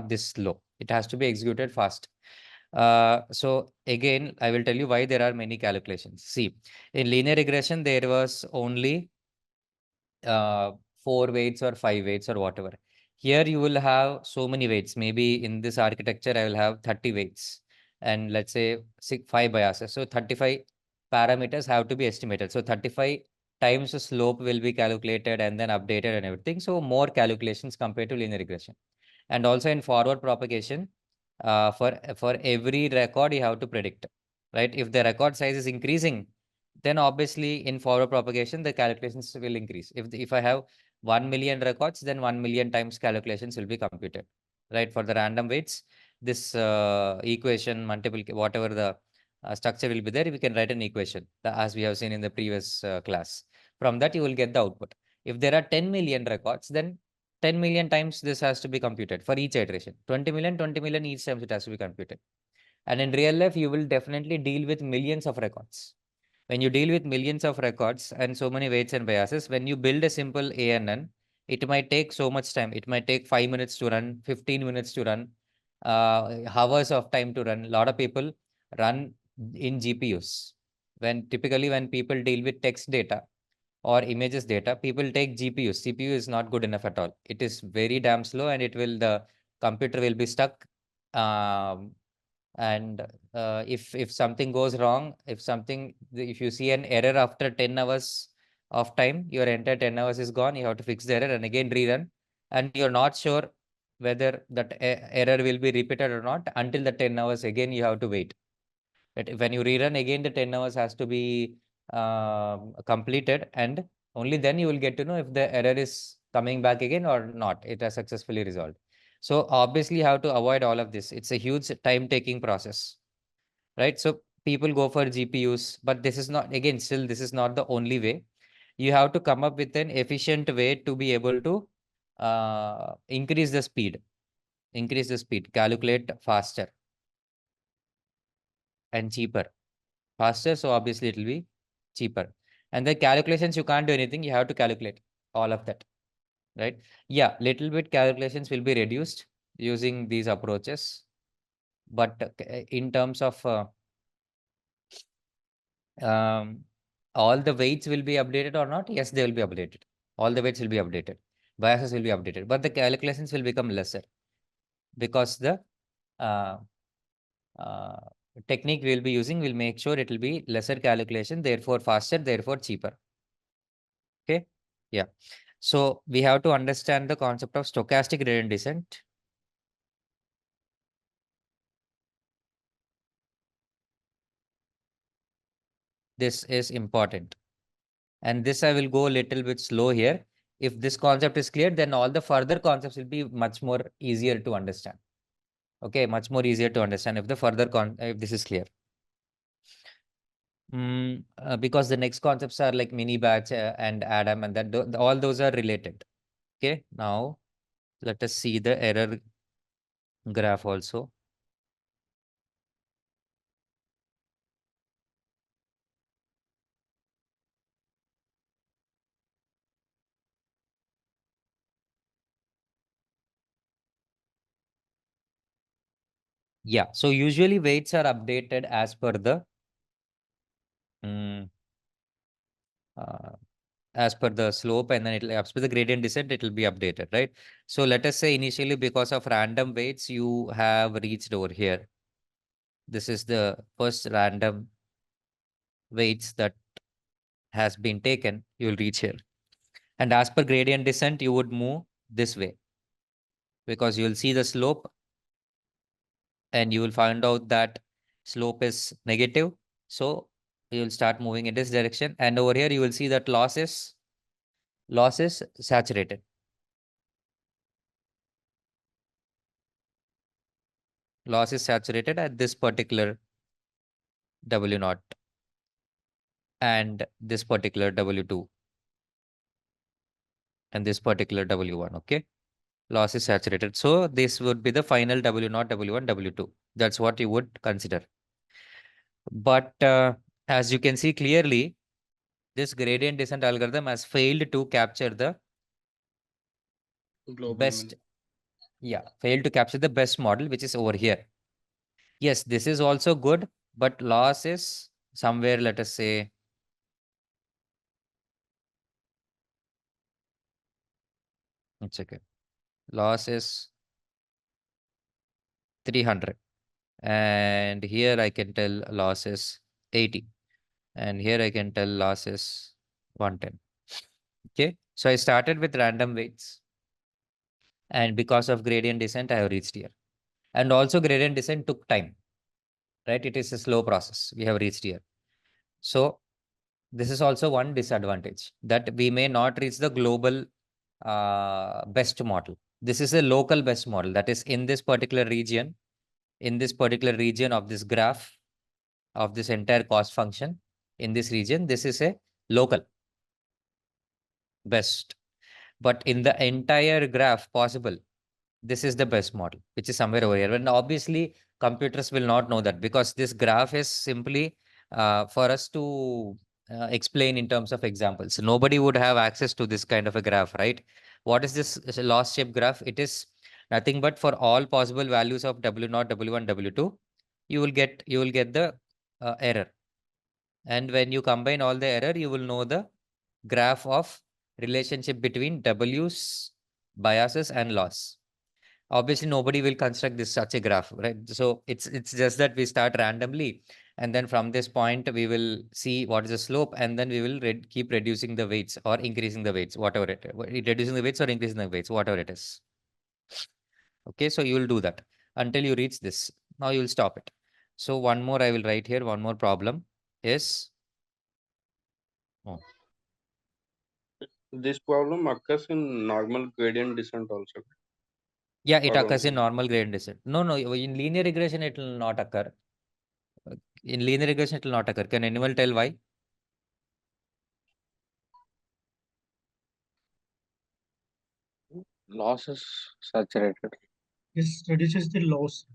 A: this slow. It has to be executed fast. So again, I will tell you why there are many calculations. See, in linear regression, there was only uh, 4 weights or 5 weights or whatever. Here you will have so many weights. Maybe in this architecture, I will have 30 weights and let's say 5 biases. So 35 parameters have to be estimated. So 35 times the slope will be calculated and then updated and everything. So more calculations compared to linear regression. And also in forward propagation, for every record you have to predict, right? If the record size is increasing, then obviously in forward propagation the calculations will increase. If I have 1 million records, then 1 million times calculations will be computed, right? For the random weights, this equation multiple whatever the structure will be there, we can write an equation as we have seen in the previous class. From that you will get the output. If there are 10 million records, then 10 million times this has to be computed for each iteration. 20 million each time it has to be computed. And in real life, you will definitely deal with millions of records. When you deal with millions of records and so many weights and biases, when you build a simple ANN, it might take so much time. It might take 5 minutes to run, 15 minutes to run, hours of time to run. A lot of people run in GPUs. When people deal with text data or images data, people take GPUs. CPU is not good enough at all. It is very damn slow, and the computer will be stuck. Um, and if something goes wrong, if you see an error after 10 hours of time, your entire 10 hours is gone. You have to fix the error and again rerun, and you're not sure whether that error will be repeated or not until the 10 hours again you have to wait. But when you rerun again, the 10 hours has to be completed, and only then you will get to know if the error is coming back again or not. It has successfully resolved. So obviously you have to avoid all of this. It's a huge time taking process, right? So people go for GPUs, but this is not, again, still this is not the only way. You have to come up with an efficient way to be able to increase the speed, calculate faster and cheaper. Faster, so obviously it will be cheaper. And the calculations, you can't do anything. You have to calculate all of that, right? Yeah, little bit calculations will be reduced using these approaches. But in terms of um, all the weights will be updated or not? Yes, they will be updated. All the weights will be updated. Biases will be updated, but the calculations will become lesser because the uh, uh, technique we'll be using will make sure it will be lesser calculation, therefore faster, therefore cheaper. Okay. Yeah. So we have to understand the concept of stochastic gradient descent. This is important. And this I will go a little bit slow here. If this concept is clear, then all the further concepts will be much more easier to understand. Okay, much more easier to understand if the if this is clear. Because the next concepts are like mini batch and Adam, and that all those are related. Okay, now let us see the error graph also. Yeah, so usually weights are updated as per the uh, as per the slope, and then it'll as per the gradient descent, it will be updated, right? So let us say initially because of random weights, you have reached over here. This is the first random weights that has been taken, you will reach here. And as per gradient descent, you would move this way because you will see the slope and you will find out that slope is negative. So you will start moving in this direction. And over here, you will see that loss is saturated. Loss is saturated at this particular W naught and this particular W2 and this particular W1. Okay. Loss is saturated. So this would be the final W0, W1, W2. That's what you would consider. But as you can see clearly, this gradient descent algorithm has failed to capture the
D: Global
A: best.
D: min.
A: Yeah, failed to capture the best model, which is over here. Yes, this is also good, but loss is somewhere, let us say, it's okay. Loss is 300. And here I can tell loss is 80. And here I can tell loss is 110. Okay. So I started with random weights. And because of gradient descent, I have reached here. And also gradient descent took time, right? It is a slow process. We have reached here. So this is also one disadvantage that we may not reach the global best model. This is a local best model that is in this particular region, of this graph of this entire cost function in this region. This is a local best. But in the entire graph possible, this is the best model, which is somewhere over here. And obviously, computers will not know that because this graph is simply for us to explain in terms of examples. Nobody would have access to this kind of a graph, right? What is this loss shape graph? It is nothing but for all possible values of W0, W1, W2, you will get the error. And when you combine all the error, you will know the graph of relationship between W's, biases, and loss. Obviously, nobody will construct this such a graph, right? So it's just that we start randomly, and then from this point we will see what is the slope, and then we will keep reducing the weights or increasing the weights, whatever reducing the weights or increasing the weights, whatever it is. Okay, so you will do that until you reach this. Now you will stop it. So one more I will write here. One more problem is. Oh,
D: This problem occurs in normal gradient descent also.
A: yeah, it
D: Or
A: occurs in
D: only
A: normal gradient descent. No, in linear regression, it will not occur. In linear regression, it will not occur. Can anyone tell why?
E: Loss is saturated.
B: This reduces the loss.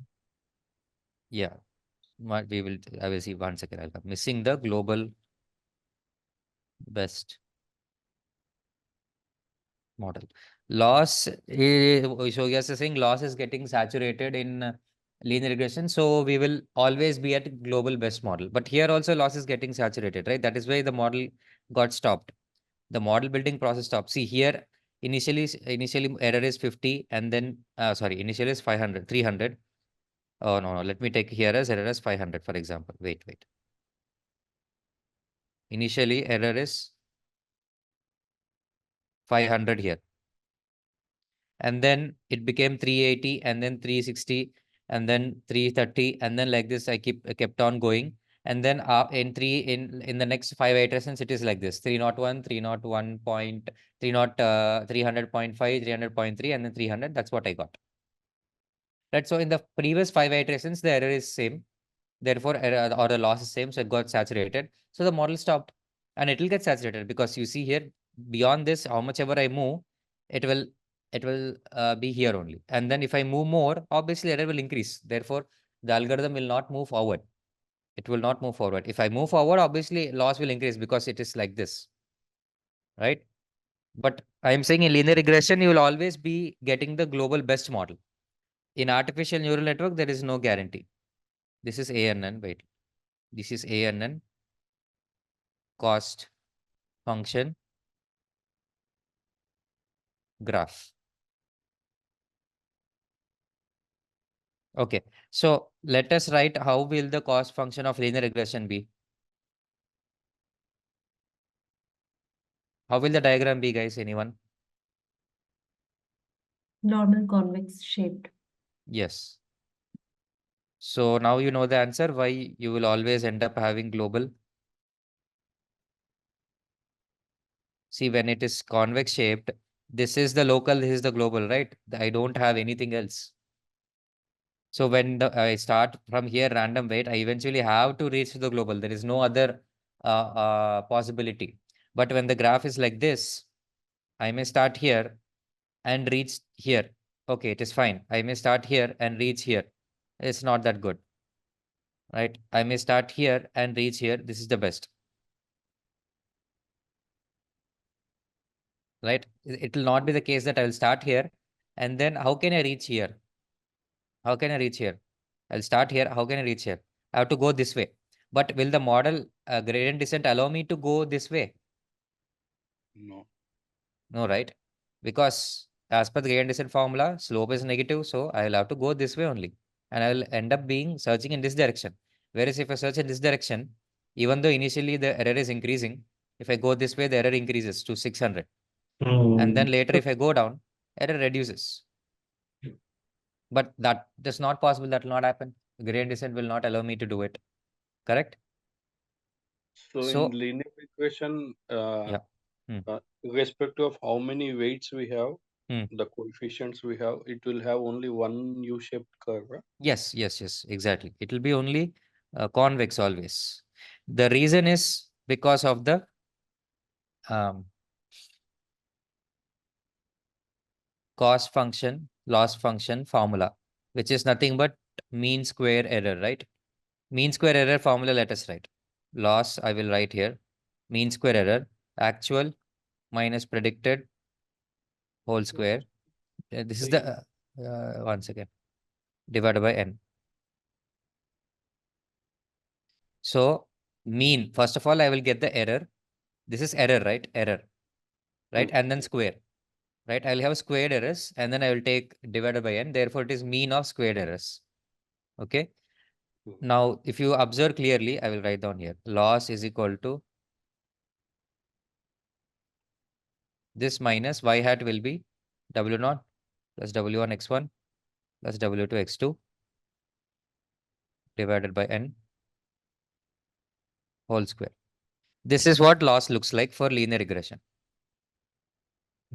A: Yeah, I will see 1 second. I'll come. Missing the global best model. Loss, so yes, saying loss is getting saturated in linear regression. So we will always be at global best model. But here also loss is getting saturated, right? That is why the model got stopped. The model building process stopped. See here, initially error is 50 and then, sorry, initially is 500, 300. Oh, no. Let me take here as error as 500, for example. Wait. Initially error is 500 here. And then it became 380 and then 360 and then 330 and then like this I kept on going. And then in the next 5 iterations, it is like this: 301, 301 point, 300.5, 300.3, and then 300. That's what I got. Right. So in the previous 5 iterations, the error is same. Therefore, error or the loss is same. So it got saturated. So the model stopped, and it will get saturated because you see here, beyond this, how much ever I move, it will be here only. And then if I move more, obviously error will increase. Therefore, the algorithm will not move forward. It will not move forward. If I move forward, obviously loss will increase because it is like this, right? But I am saying in linear regression, you will always be getting the global best model. In artificial neural network, there is no guarantee. This is ANN. Wait, this is ANN cost function graph. Okay, so let us write how will the cost function of linear regression be. How will the diagram be, guys? Anyone?
C: Normal convex shaped.
A: Yes. So now you know the answer why you will always end up having global. See, when it is convex shaped, this is the local, this is the global, right? I don't have anything else. So when I start from here random weight, I eventually have to reach to the global. There is no other possibility. But when the graph is like this, I may start here and reach here. Okay, it is fine. I may start here and reach here. It's not that good, right? I may start here and reach here. This is the best, right? It will not be the case that I will start here and then how can I reach here? How can I reach here? I'll start here. How can I reach here? I have to go this way. But will the model gradient descent allow me to go this way?
D: No.
A: No, right? Because as per the gradient descent formula, slope is negative. So I will have to go this way only. And I will end up being searching in this direction. Whereas if I search in this direction, even though initially the error is increasing, if I go this way, the error increases to 600. And then later, if I go down, error reduces. But that's not possible. That will not happen. Gradient descent will not allow me to do it. Correct?
D: So in
A: So,
D: linear regression,
A: yeah.
D: irrespective of how many weights we have,
A: Hmm.
D: the coefficients we have, it will have only one U-shaped curve. Right?
A: Yes, exactly. It will be only convex always. The reason is because of the um, cost function, loss function formula, which is nothing but mean square error, right? Mean square error formula, let us write. Loss, I will write here. Mean square error, actual minus predicted whole square. This is the, once again, divided by n. So mean, first of all, I will get the error. This is error, right? Error, right? And then square, right? I'll have squared errors and then I will take divided by n. Therefore, it is mean of squared errors. Okay. Now, if you observe clearly, I will write down here. Loss is equal to this minus y hat will be w0 plus w1 x1 plus w2 x2 divided by n whole square. This is what loss looks like for linear regression.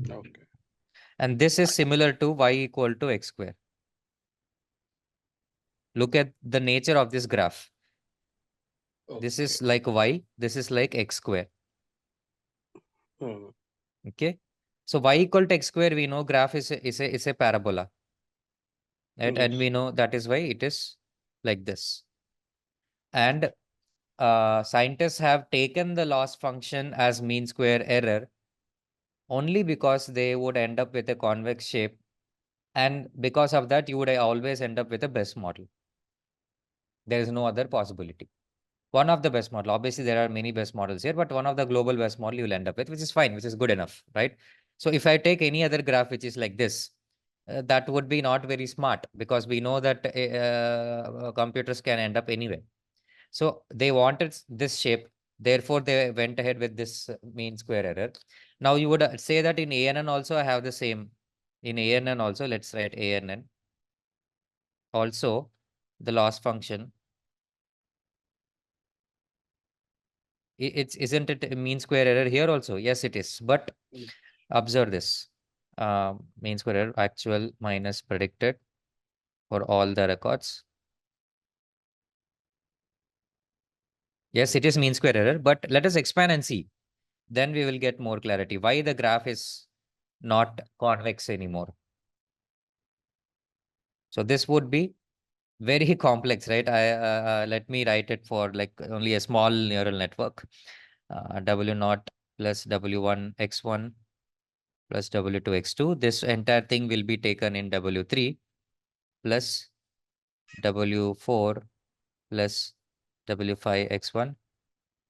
D: Okay.
A: And this is similar to y equal to x square. Look at the nature of this graph. This is like y, this is like x square. Okay. So y equal to x square, we know graph is a parabola. Right?
D: Yes.
A: And we know that is why it is like this. And scientists have taken the loss function as mean square error only because they would end up with a convex shape. And because of that, you would always end up with a best model. There is no other possibility. One of the best model. Obviously, there are many best models here, but one of the global best model you will end up with, which is fine, which is good enough, right? So if I take any other graph which is like this, that would be not very smart because we know that computers can end up anywhere. So they wanted this shape. Therefore, they went ahead with this mean square error. Now you would say that in ANN also I have the same. In ANN also, let's write ANN. Also, the loss function Isn't it a mean square error here also? Yes, it is. But
D: Mm.
A: observe this. Mean square error, actual minus predicted for all the records. Yes, it is mean square error, but let us expand and see. Then we will get more clarity. Why the graph is not convex anymore. So this would be very complex, right? Let me write it for like only a small neural network. W naught plus W1 X1 plus W2 X2. This entire thing will be taken in W3 plus W4 plus W5 X1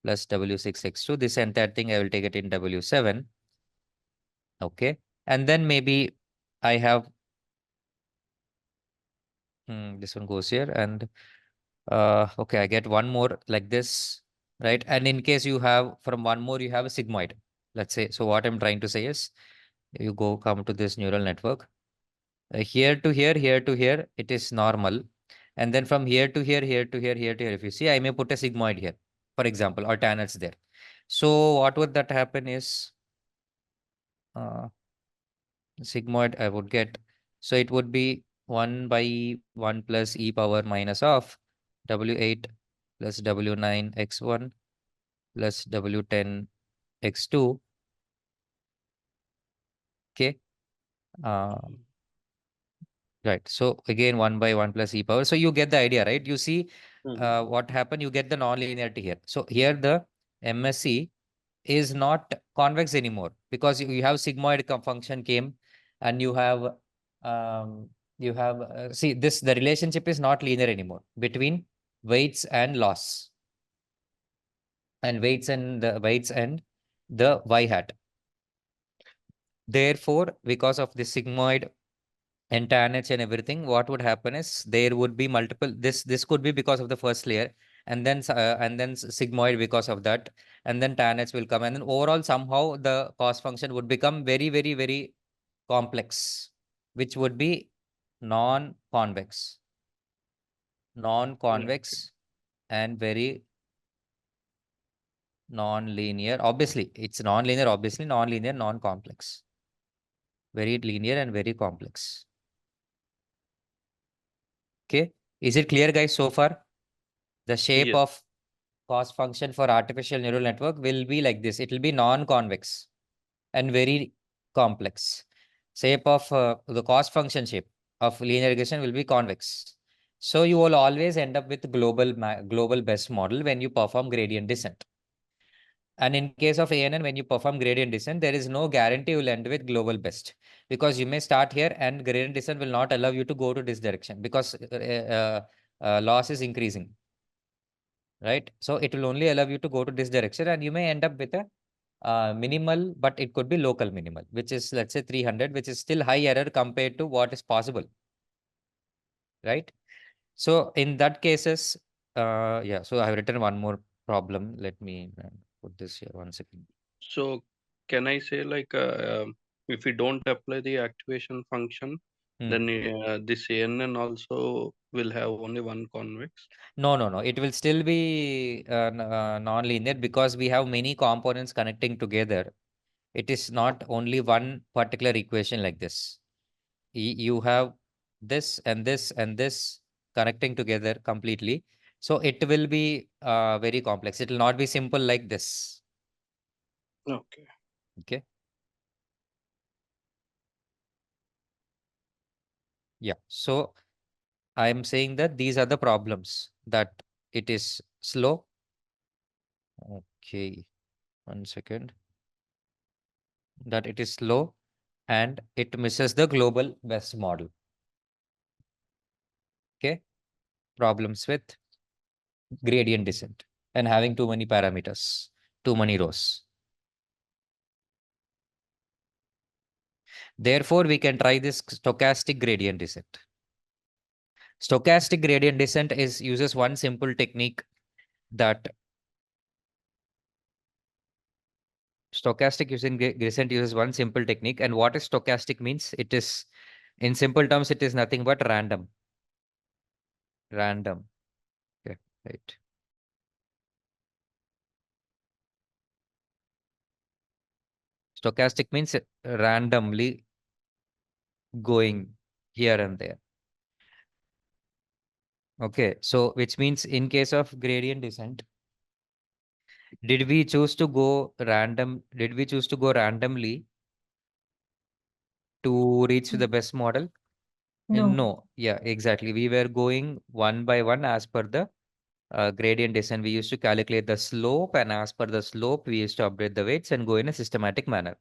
A: plus W6 X2. This entire thing I will take it in W7. Okay. And then maybe I have this one goes here, and okay, I get one more like this, right? And in case you have from one more, you have a sigmoid, let's say. So what I'm trying to say is you come to this neural network. Here to here, here to here, it is normal. And then from here to here, here to here, here to here, if you see, I may put a sigmoid here, for example, or tan it's there. So what would that happen is sigmoid I would get. So it would be 1 by 1 plus e power minus of W8 plus W9 X1 plus W10 X2. Okay. Right. So again, 1 by 1 plus e power. So you get the idea, right? You see what happened? You get the non-linearity here. So here the MSE is not convex anymore because you have sigmoid function came and um, you have see this, the relationship is not linear anymore between weights and loss and weights and the y hat. Therefore, because of the sigmoid and tan H and everything, what would happen is there would be multiple. This could be because of the first layer, and then sigmoid because of that, and then tan H will come, and then overall somehow the cost function would become very very very complex, which would be non-convex,
D: Okay.
A: non-convex, and very non-linear. Obviously, it's non-linear. Obviously, non-linear, non-complex, very linear and very complex. Okay, is it clear, guys? So far, the shape
D: Yes.
A: of cost function for artificial neural network will be like this. It will be non-convex and very complex. Shape of the cost function shape of linear regression will be convex. So you will always end up with global best model when you perform gradient descent. And in case of ANN, when you perform gradient descent, there is no guarantee you will end with global best because you may start here and gradient descent will not allow you to go to this direction because loss is increasing, right? So it will only allow you to go to this direction and you may end up with a minimal, but it could be local minimal, which is let's say 300, which is still high error compared to what is possible, right? So in that cases, yeah, so I have written one more problem. Let me put this here 1 second.
D: So can I say like if we don't apply the activation function, then this ANN also will have only one convex?
A: No, no, no. It will still be non-linear because we have many components connecting together. It is not only one particular equation like this. You have this and this and this connecting together completely. So it will be very complex. It will not be simple like this.
D: Okay.
A: Okay. Yeah. So I am saying that these are the problems that it is slow. Okay. 1 second. That it is slow and it misses the global best model. Okay. Problems with gradient descent and having too many parameters, too many rows. Therefore, we can try this stochastic gradient descent. Stochastic gradient descent uses one simple technique that stochastic using descent uses one simple technique. And what is stochastic means? It is, in simple terms, it is nothing but random. Random. Okay, right. Stochastic means randomly going here and there. Okay, so which means in case of gradient descent, did we choose to go randomly to reach to the best model?
C: No.
A: No, yeah, exactly. We were going one by one as per the gradient descent. We used to calculate the slope, and as per the slope, we used to update the weights and go in a systematic manner.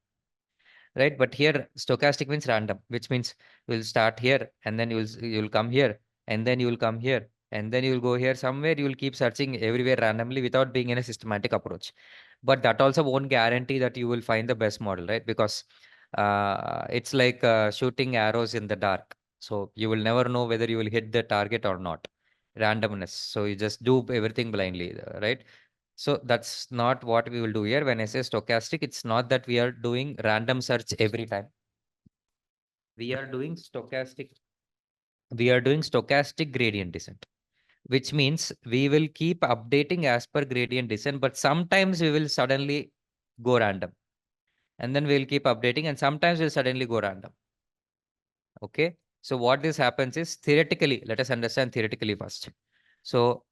A: Right? But here stochastic means random, which means you'll start here and then you'll come here and then you'll come here and then you'll go here somewhere. You'll keep searching everywhere randomly without being in a systematic approach. But that also won't guarantee that you will find the best model, right? Because it's like shooting arrows in the dark. So you will never know whether you will hit the target or not. Randomness. So you just do everything blindly, right? So that's not what we will do here. When I say stochastic, it's not that we are doing random search every time. We are doing stochastic gradient descent, which means we will keep updating as per gradient descent, but sometimes we will suddenly go random. And then we'll keep updating, and sometimes we'll suddenly go random. Okay. So what this happens is theoretically, let us understand theoretically first. So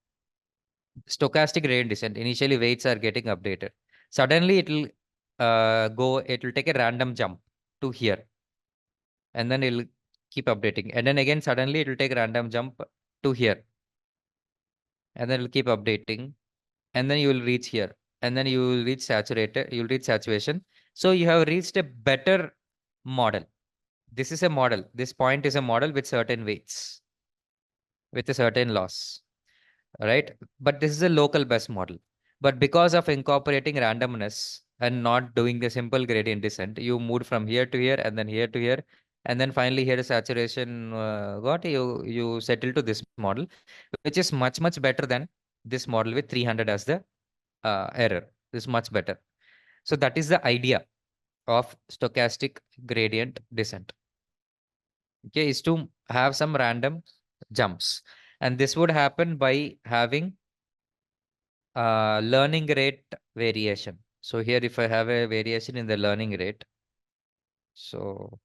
A: stochastic gradient descent, initially weights are getting updated. Suddenly it will take a random jump to here. And then it'll keep updating. And then again, suddenly it will take a random jump to here. And then it'll keep updating. And then you will reach here. And then you will reach you'll reach saturation. So you have reached a better model. This is a model. This point is a model with certain weights, with a certain loss. Right? But this is a local best model. But because of incorporating randomness and not doing the simple gradient descent, you moved from here to here and then here to here. And then finally here saturation you settle to this model, which is much, much better than this model with 300 as the error. This is much better. So that is the idea of stochastic gradient descent. Okay, is to have some random jumps. And this would happen by having learning rate variation. So here, if I have a variation in the learning rate, so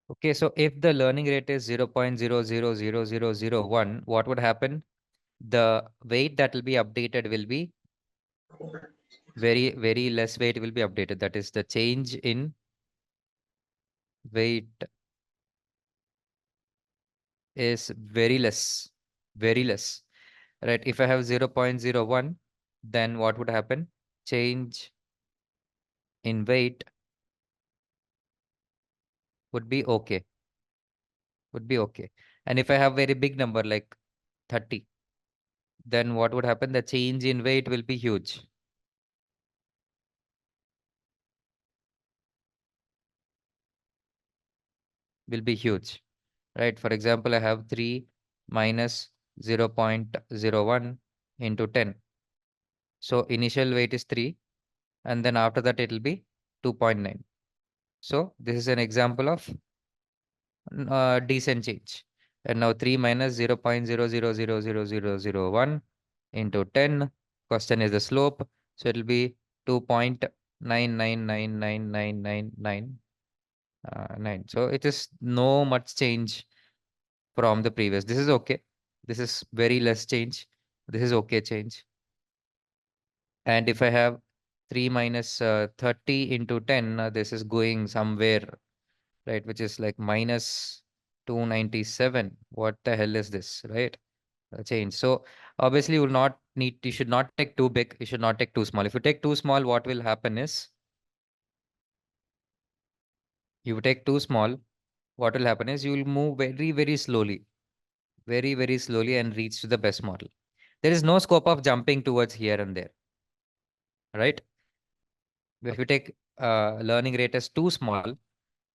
A: okay, so if the learning rate is 0.000001, what would happen? The weight that will be updated will be very, very less weight will be updated. That is the change in weight is very less, very less, right? If I have 0.01, then what would happen? Change in weight would be okay, would be okay. And if I have very big number like 30, then what would happen? The change in weight will be huge. Will be huge, right? For example, I have 3 minus 0.01 into 10. So initial weight is 3, and then after that it will be 2.9. So this is an example of decent change. And now 3 minus 0.00000001 into 10. Question is the slope. So it will be 2.999999999. So it is no much change from the previous. This is okay. This is very less change. This is okay change. And if I have 3 minus 30 into 10, this is going somewhere, right? Which is like minus 297. What the hell is this, right? Change. So obviously you should not take too big. You should not take too small. If you take too small, what will happen is you take too small, what will happen is you will move very, very slowly, very, very slowly and reach to the best model. There is no scope of jumping towards here and there, right? If you take learning rate as too small,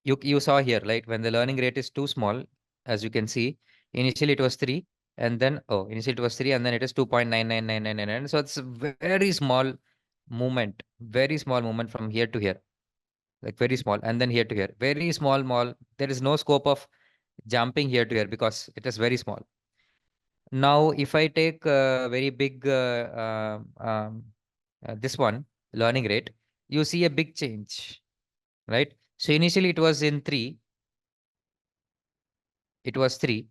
A: you saw here, right? When the learning rate is too small, as you can see, initially it was 3, and then, initially it was 3, and then it is 2.99999. So it's a very small movement from here to here, like very small, and then here to here, very small. There is no scope of jumping here to here because it is very small. Now, if I take a very big, this one, learning rate, you see a big change, right? So initially it was in 3, it was 3.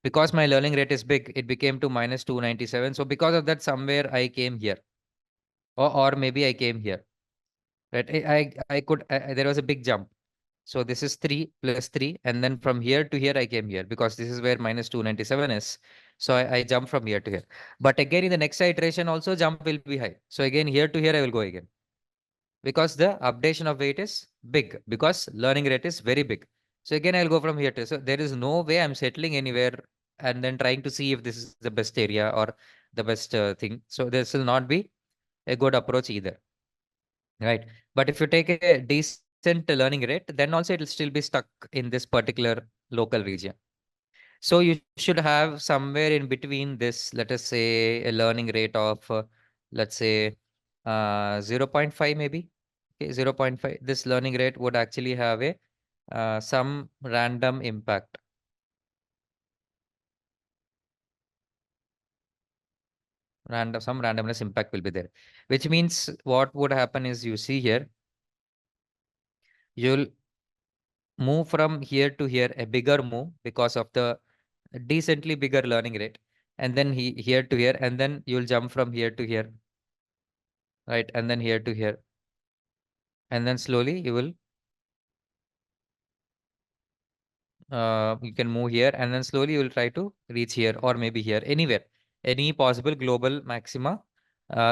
A: Because my learning rate is big, it became to minus 297. So because of that, somewhere I came here, or maybe I came here, right? There was a big jump. So this is 3 plus 3, and then from here to here I came here because this is where minus 297 is. So I jump from here to here. But again, in the next iteration also jump will be high. So again, here to here I will go again. Because the updation of weight is big, because learning rate is very big. So again, I'll go from here to, so there is no way I'm settling anywhere and then trying to see if this is the best area or the best thing. So this will not be a good approach either, right? But if you take a decent learning rate, then also it will still be stuck in this particular local region. So you should have somewhere in between this, let us say a learning rate of, let's say 0.5 maybe. Okay, 0.5. This learning rate would actually have a some random impact. Some randomness impact will be there, which means what would happen is, you see here, you'll move from here to here, a bigger move because of the decently bigger learning rate, and then here to here, and then you'll jump from here to here, right? And then here to here, and then slowly you can move here, and then slowly you will try to reach here, or maybe here, anywhere, any possible global maxima.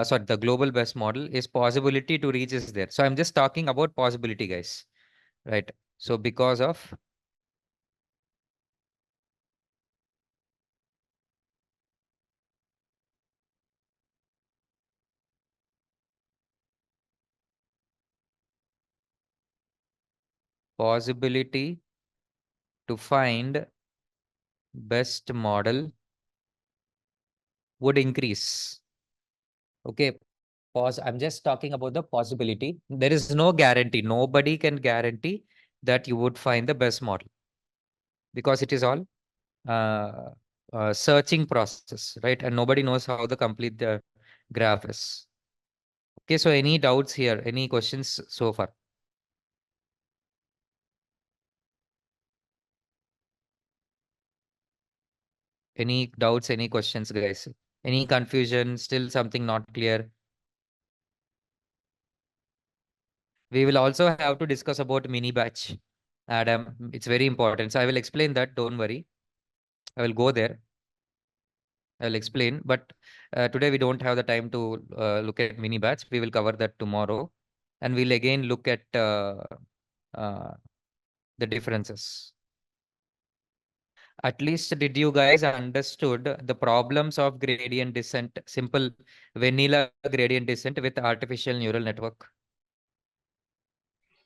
A: Sorry, the global best model is possibility to reach is there. So I'm just talking about possibility, guys, right? So because of possibility to find best model would increase. Okay, pause. I'm just talking about the possibility. There is no guarantee. Nobody can guarantee that you would find the best model, because it is all uh, searching process, right? And nobody knows how the complete the graph is. Okay, so any doubts here? Any questions so far? Any doubts? Any questions, guys? Any confusion? Still something not clear? We will also have to discuss about mini batch, Adam. It's very important. So I will explain that. Don't worry. I will go there. I'll explain. But today we don't have the time to look at mini batch. We will cover that tomorrow. And we'll again look at uh, the differences. At least did you guys understood the problems of gradient descent, simple vanilla gradient descent with artificial neural network?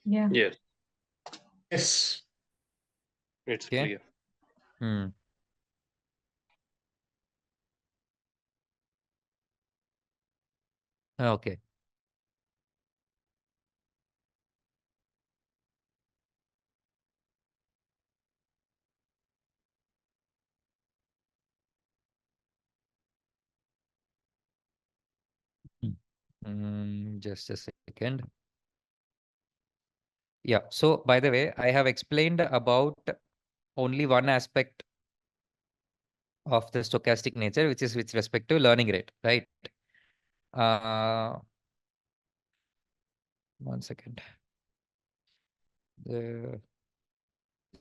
C: Yeah.
D: Yes,
B: Yes.
D: it's
A: Okay.
D: clear.
A: Hmm. Okay. Just a second. Yeah. So by the way, I have explained about only one aspect of the stochastic nature, which is with respect to learning rate, right? Uh, One second.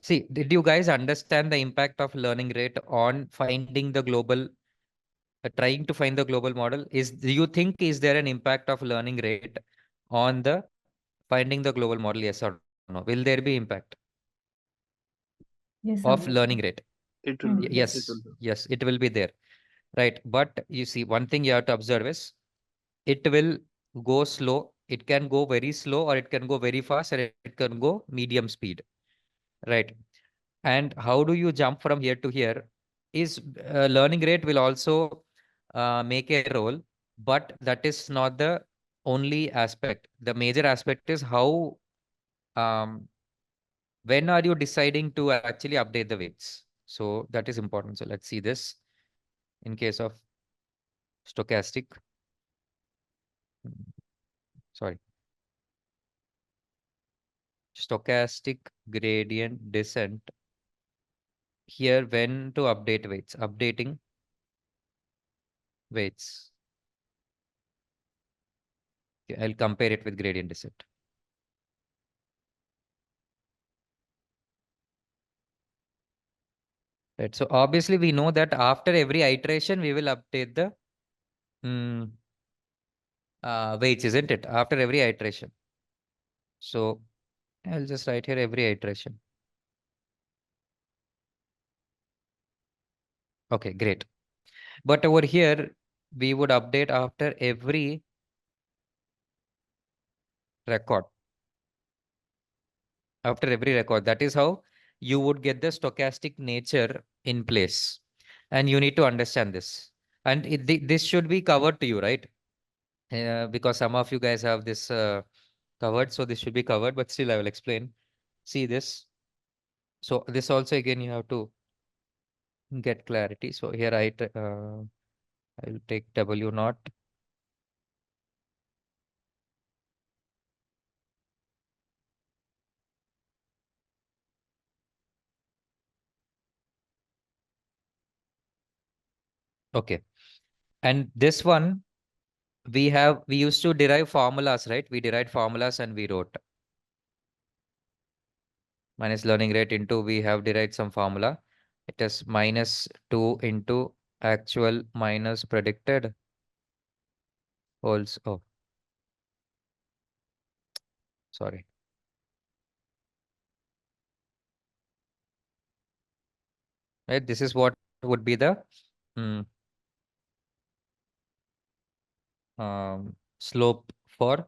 A: See, did you guys understand the impact of learning rate on finding the global, trying to find the global model? Do you think, is there an impact of learning rate on the finding the global model? Yes or no? Will there be impact
C: Yes,
A: of
C: obviously.
A: learning rate?
D: It will
C: Hmm.
D: be. It will
A: Yes,
D: be.
A: yes, it will be there, right? But you see, one thing you have to observe is, it will go slow. It can go very slow, or it can go very fast, or it can go medium speed, right? And how do you jump from here to here? Is learning rate will also make a role, but that is not the only aspect. The major aspect is how when are you deciding to actually update the weights? So that is important. So let's see this in case of stochastic. Sorry. Stochastic gradient descent. Here, when to update weights? Updating weights. Okay, I'll compare it with gradient descent. Right. So obviously we know that after every iteration, we will update the weights, isn't it? After every iteration. So I'll just write here every iteration. Okay, great. But over here, we would update after every record. After every record. That is how you would get the stochastic nature in place. And you need to understand this. And this should be covered to you, right? Because some of you guys have this covered. So this should be covered, but still I will explain. See this. So this also again you have to get clarity. So here I will take W naught. Okay. And this one we used to derive formulas, right? We derived formulas and we wrote minus learning rate into we have derived some formula. It is -2 into actual minus predicted holds. Oh, sorry. Right. This is what would be the slope for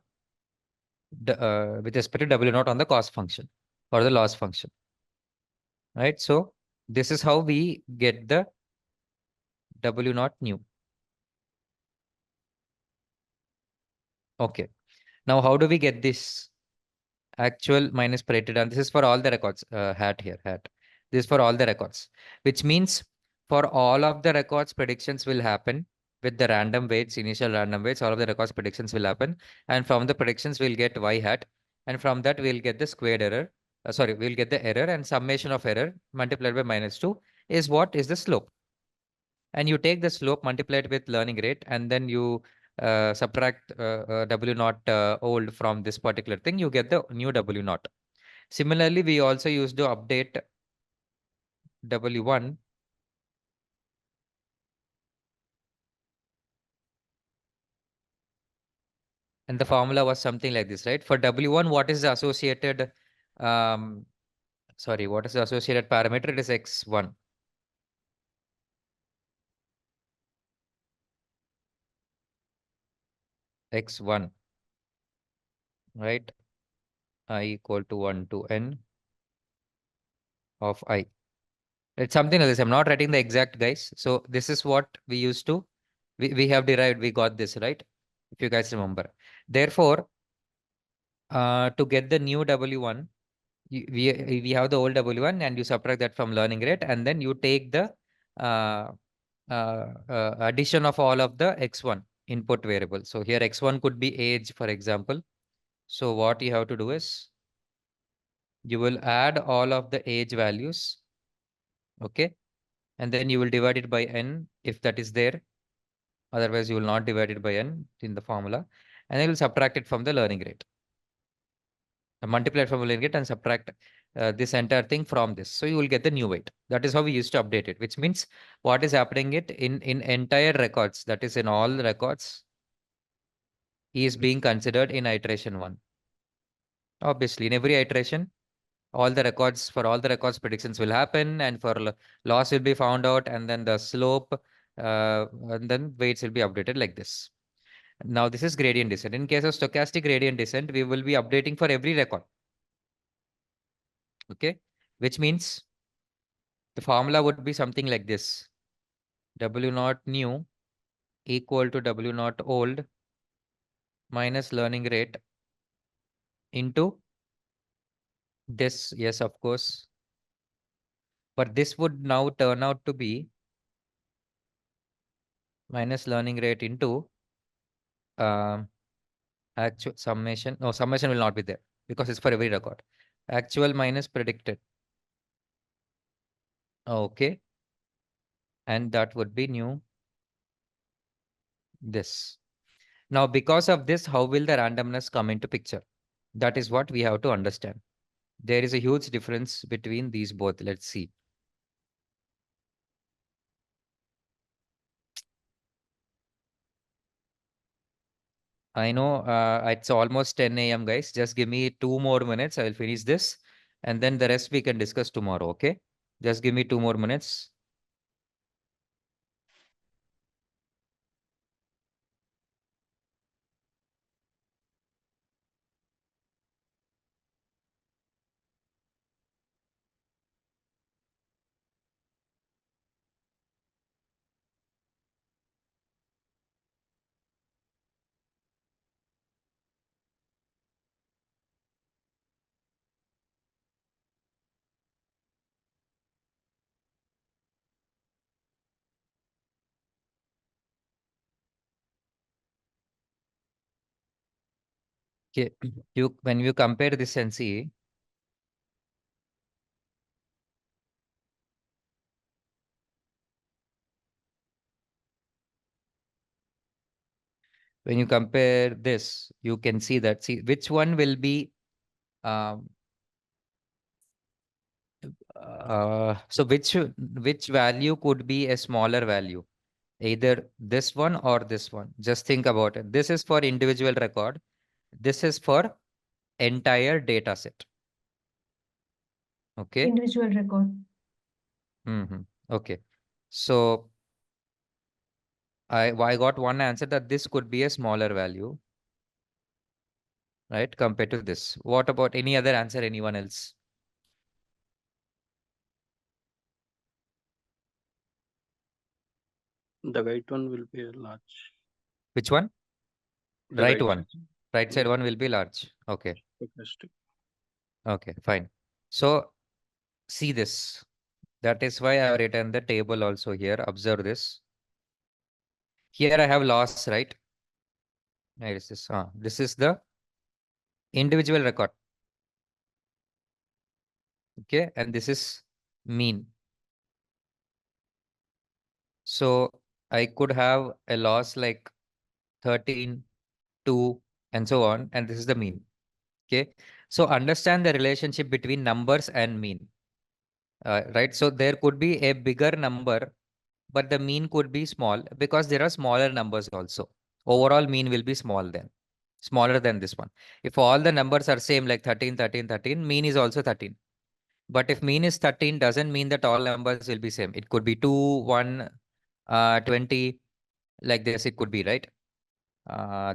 A: with respect to W naught on the cost function or the loss function. Right. So this is how we get the W naught new. Okay. Now, how do we get this actual minus predicted? And this is for all the records, hat here, hat. This is for all the records, which means for all of the records, predictions will happen with the random weights, initial random weights, all of the records predictions will happen. And from the predictions, we'll get y hat. And from that, we'll get the squared error. Sorry, we'll get the error, and summation of error multiplied by -2 is what is the slope. And you take the slope multiplied with learning rate, and then you subtract W naught old from this particular thing, you get the new W naught. Similarly, we also used to update W1 and the formula was something like this, right? For W1, what is the associated, what is the associated parameter? It is X1. X1, right? I equal to 1 to N of I. It's something like this. I'm not writing the exact, guys. So this is what we used to, we have derived, we got this, right? If you guys remember. Therefore, to get the new W1, we have the old W1 and you subtract that from learning rate, and then you take the addition of all of the X1 input variable. So here X1 could be age, for example. So what you have to do is you will add all of the age values. Okay. And then you will divide it by N if that is there. Otherwise, you will not divide it by N in the formula. And then you will subtract it from the learning rate. Multiply it from the learning rate and subtract this entire thing from this. So you will get the new weight. That is how we used to update it, which means what is happening it in entire records, that is in all records, is being considered in iteration 1. Obviously, in every iteration, all the records, for all the records, predictions will happen, and for loss will be found out, and then the slope, and then weights will be updated like this. Now, this is gradient descent. In case of stochastic gradient descent, we will be updating for every record. Okay, which means The formula would be something like this. W naught new equal to W naught old minus learning rate into this. Yes, of course. But this would now turn out to be minus learning rate into actual summation. No, summation will not be there because it's for every record. Actual minus predicted. Okay. And that would be new this. Now, because of this, how will the randomness come into picture? That is what we have to understand. There is a huge difference between these both. Let's see. I know it's almost 10 a.m. guys. Just give me 2 more minutes. I will finish this. And then the rest we can discuss tomorrow. Okay. Just give me 2 more minutes. Okay. When you compare this and see, when you compare this, you can see that, see which one will be, um, so which value could be a smaller value, either this one or this one. Just think about it. This is for individual record. This is for entire data set. Okay.
C: Individual record.
A: Okay. So I got one answer that this could be a smaller value, right? Compared to this. What about any other answer? Anyone else?
D: The right one will be a large.
A: Which one?
D: The
A: Right one. Right side
D: Yeah.
A: one will be large. Okay.
D: Stochastic.
A: Okay, fine. So see this. That is why I have written the table also here. Observe this. Here I have loss, right? This is the individual record. Okay, and this is mean. So I could have a loss like 13, 2, and so on, and this is the mean. Okay, so understand the relationship between numbers and mean. Right, so there could be a bigger number, but the mean could be small because there are smaller numbers also. Overall mean will be smaller than this one. If all the numbers are same like 13, 13, 13, mean is also 13. But if mean is 13, doesn't mean that all numbers will be same. It could be 2, 1, 20, like this it could be, right?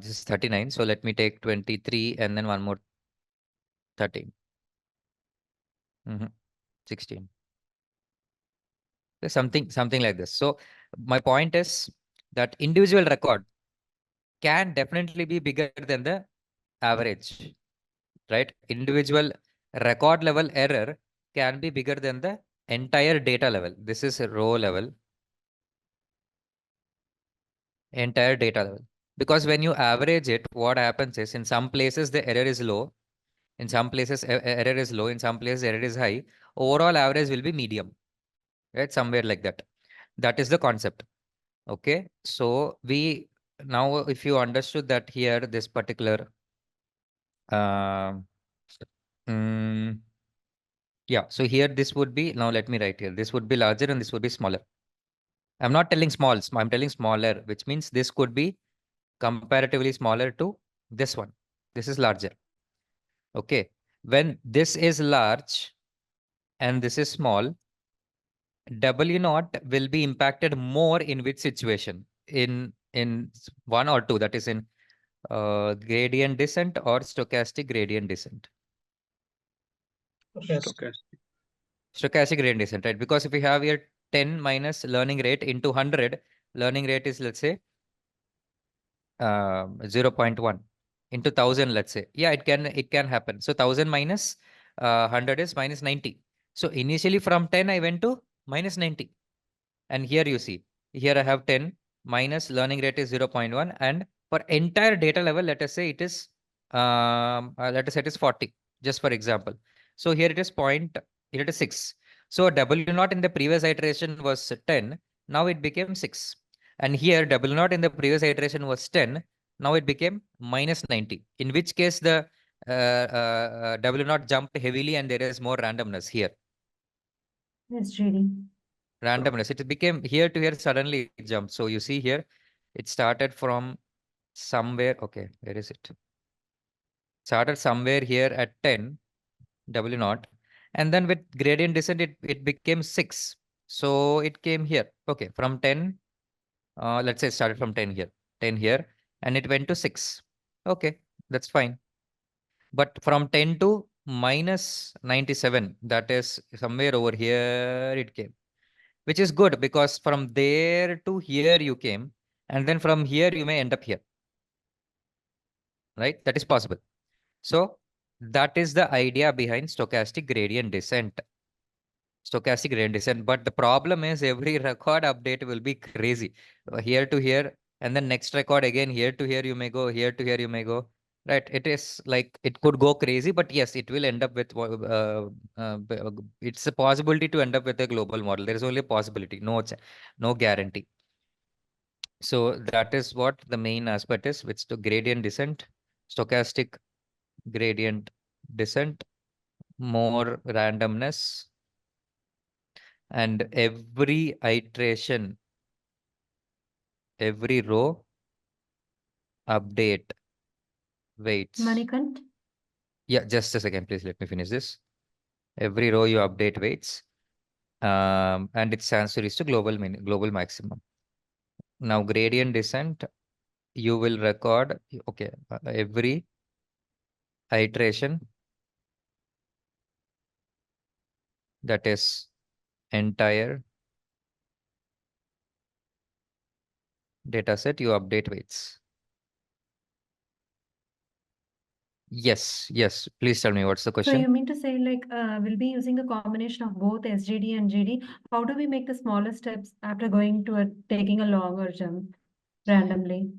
A: This is 39. So let me take 23 and then one more 13. 16. Something like this. So my point is that individual record can definitely be bigger than the average, right? Individual record level error can be bigger than the entire data level. This is a row level, entire data level. Because when you average it, what happens is in some places the error is low, in some places error is low, in some places error is high. Overall average will be medium, right? Somewhere like that. That is the concept. Okay. So we now, if you understood that here, this particular, mm, yeah. So here this would be, now let me write here. This would be larger and this would be smaller. I'm not telling small, I'm telling smaller, which means this could be comparatively smaller to this one. This is larger. Okay. When this is large and this is small, W naught will be impacted more in which situation? In one or two, that is in gradient descent or stochastic gradient descent.
B: Stochastic.
D: Stochastic.
A: Stochastic gradient descent, right? Because if we have here 10 minus learning rate into 100, learning rate is, let's say, 0.1 into 1000, let's say. Yeah, it can happen. So 1000 minus 100 is minus 90. So initially from 10, I went to minus 90. And here you see, here I have 10 minus learning rate is 0.1. And for entire data level, let us say it is, let us say it is 40, just for example. So here it is here it is 6. So W naught in the previous iteration was 10. Now it became 6. And here W naught in the previous iteration was 10. Now it became minus 90. In which case the W naught jumped heavily and there is more randomness here.
C: SGD.
A: Randomness. It became here to here, suddenly it jumped. So you see here, it started from somewhere. Okay, where is it? Started somewhere here at 10 W naught. And then with gradient descent, it became 6. So it came here. Okay, from 10, let's say it started from 10 here, 10 here, and it went to 6. Okay, that's fine. But from 10 to minus 97, that is somewhere over here it came, which is good because from there to here you came, and then from here you may end up here, right? That is possible. So that is the idea behind stochastic gradient descent. Stochastic gradient descent. But the problem is every record update will be crazy. Here to here, and then next record again, here to here you may go, here to here you may go. Right. It is like it could go crazy, but yes, it will end up with it's a possibility to end up with a global model. There is only a possibility, no guarantee. So that is what the main aspect is, which the gradient descent, stochastic gradient descent, more randomness, and every iteration, every row update weights.
C: Manikant?
A: Yeah, just a second, please let me finish this. Every row you update weights, and its answer is to global maximum. Now gradient descent, you will record, okay, every iteration, that is entire data set, you update weights. Yes. Please tell me what's the
C: So
A: question.
C: you mean to say like we'll be using a combination of both SGD and GD. How do we make the smaller steps after going to taking a longer jump randomly?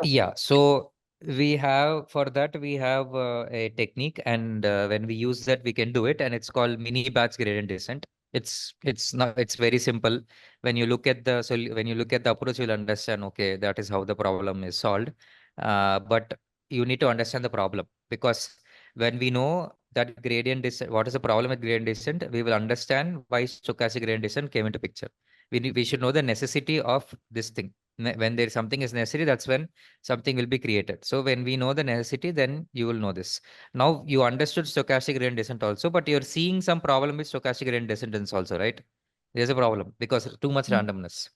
A: Yeah, so we have for that we have a technique, and when we use that we can do it, and it's called mini batch gradient descent. It's very simple. When you look at the when you look at the approach, you'll understand. Okay, that is how the problem is solved. But you need to understand the problem, because when we know that gradient descent, what is the problem with gradient descent, we will understand why stochastic gradient descent came into picture. We should know the necessity of this thing. When there something is necessary, that's when something will be created. So when we know the necessity, then you will know this. Now you understood stochastic gradient descent also, but you're seeing some problem with stochastic gradient descent also, right? There's a problem because too much randomness.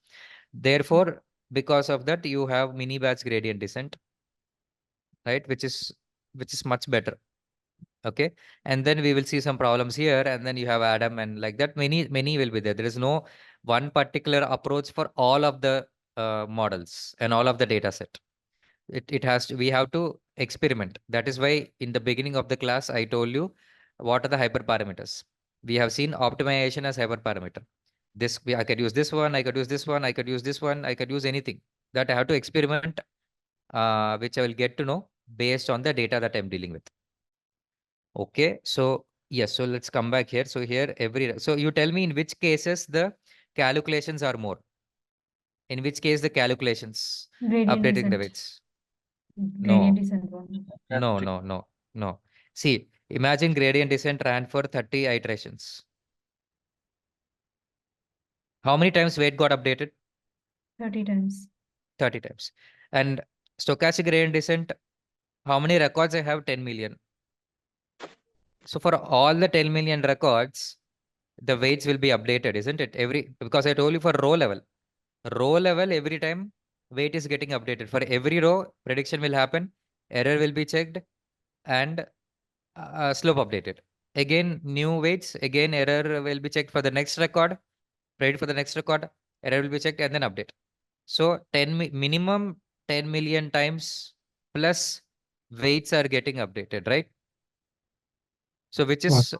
A: Therefore, because of that, you have mini batch gradient descent, right? Which is much better. Okay. And then we will see some problems here, and then you have Adam, and like that, many will be there. There is no one particular approach for all of the models and all of the data set. It has to, we have to experiment. That is why in the beginning of the class, I told you what are the hyperparameters. We have seen optimization as hyperparameter. I could use this one, I could use this one, I could use this one, I could use anything. That I have to experiment, which I will get to know based on the data that I'm dealing with. Okay, so yes, so let's come back here. So here so you tell me in which cases the calculations are more. In which case the calculations
C: Gradient
A: updating the
C: descent.
A: weights.
C: Gradient
A: No.
C: descent one.
A: No. See, imagine gradient descent ran for 30 iterations. How many times weight got updated?
C: 30 times.
A: 30 times. And stochastic gradient descent, how many records I have? 10 million. So for all the 10 million records, the weights will be updated, isn't it? Because I told you for row level. Row level, every time weight is getting updated. For every row, prediction will happen, error will be checked, and slope updated. Again, new weights, again, error will be checked for the next record, predict for the next record, error will be checked and then update. So minimum 10 million times plus weights are getting updated, right? So which is,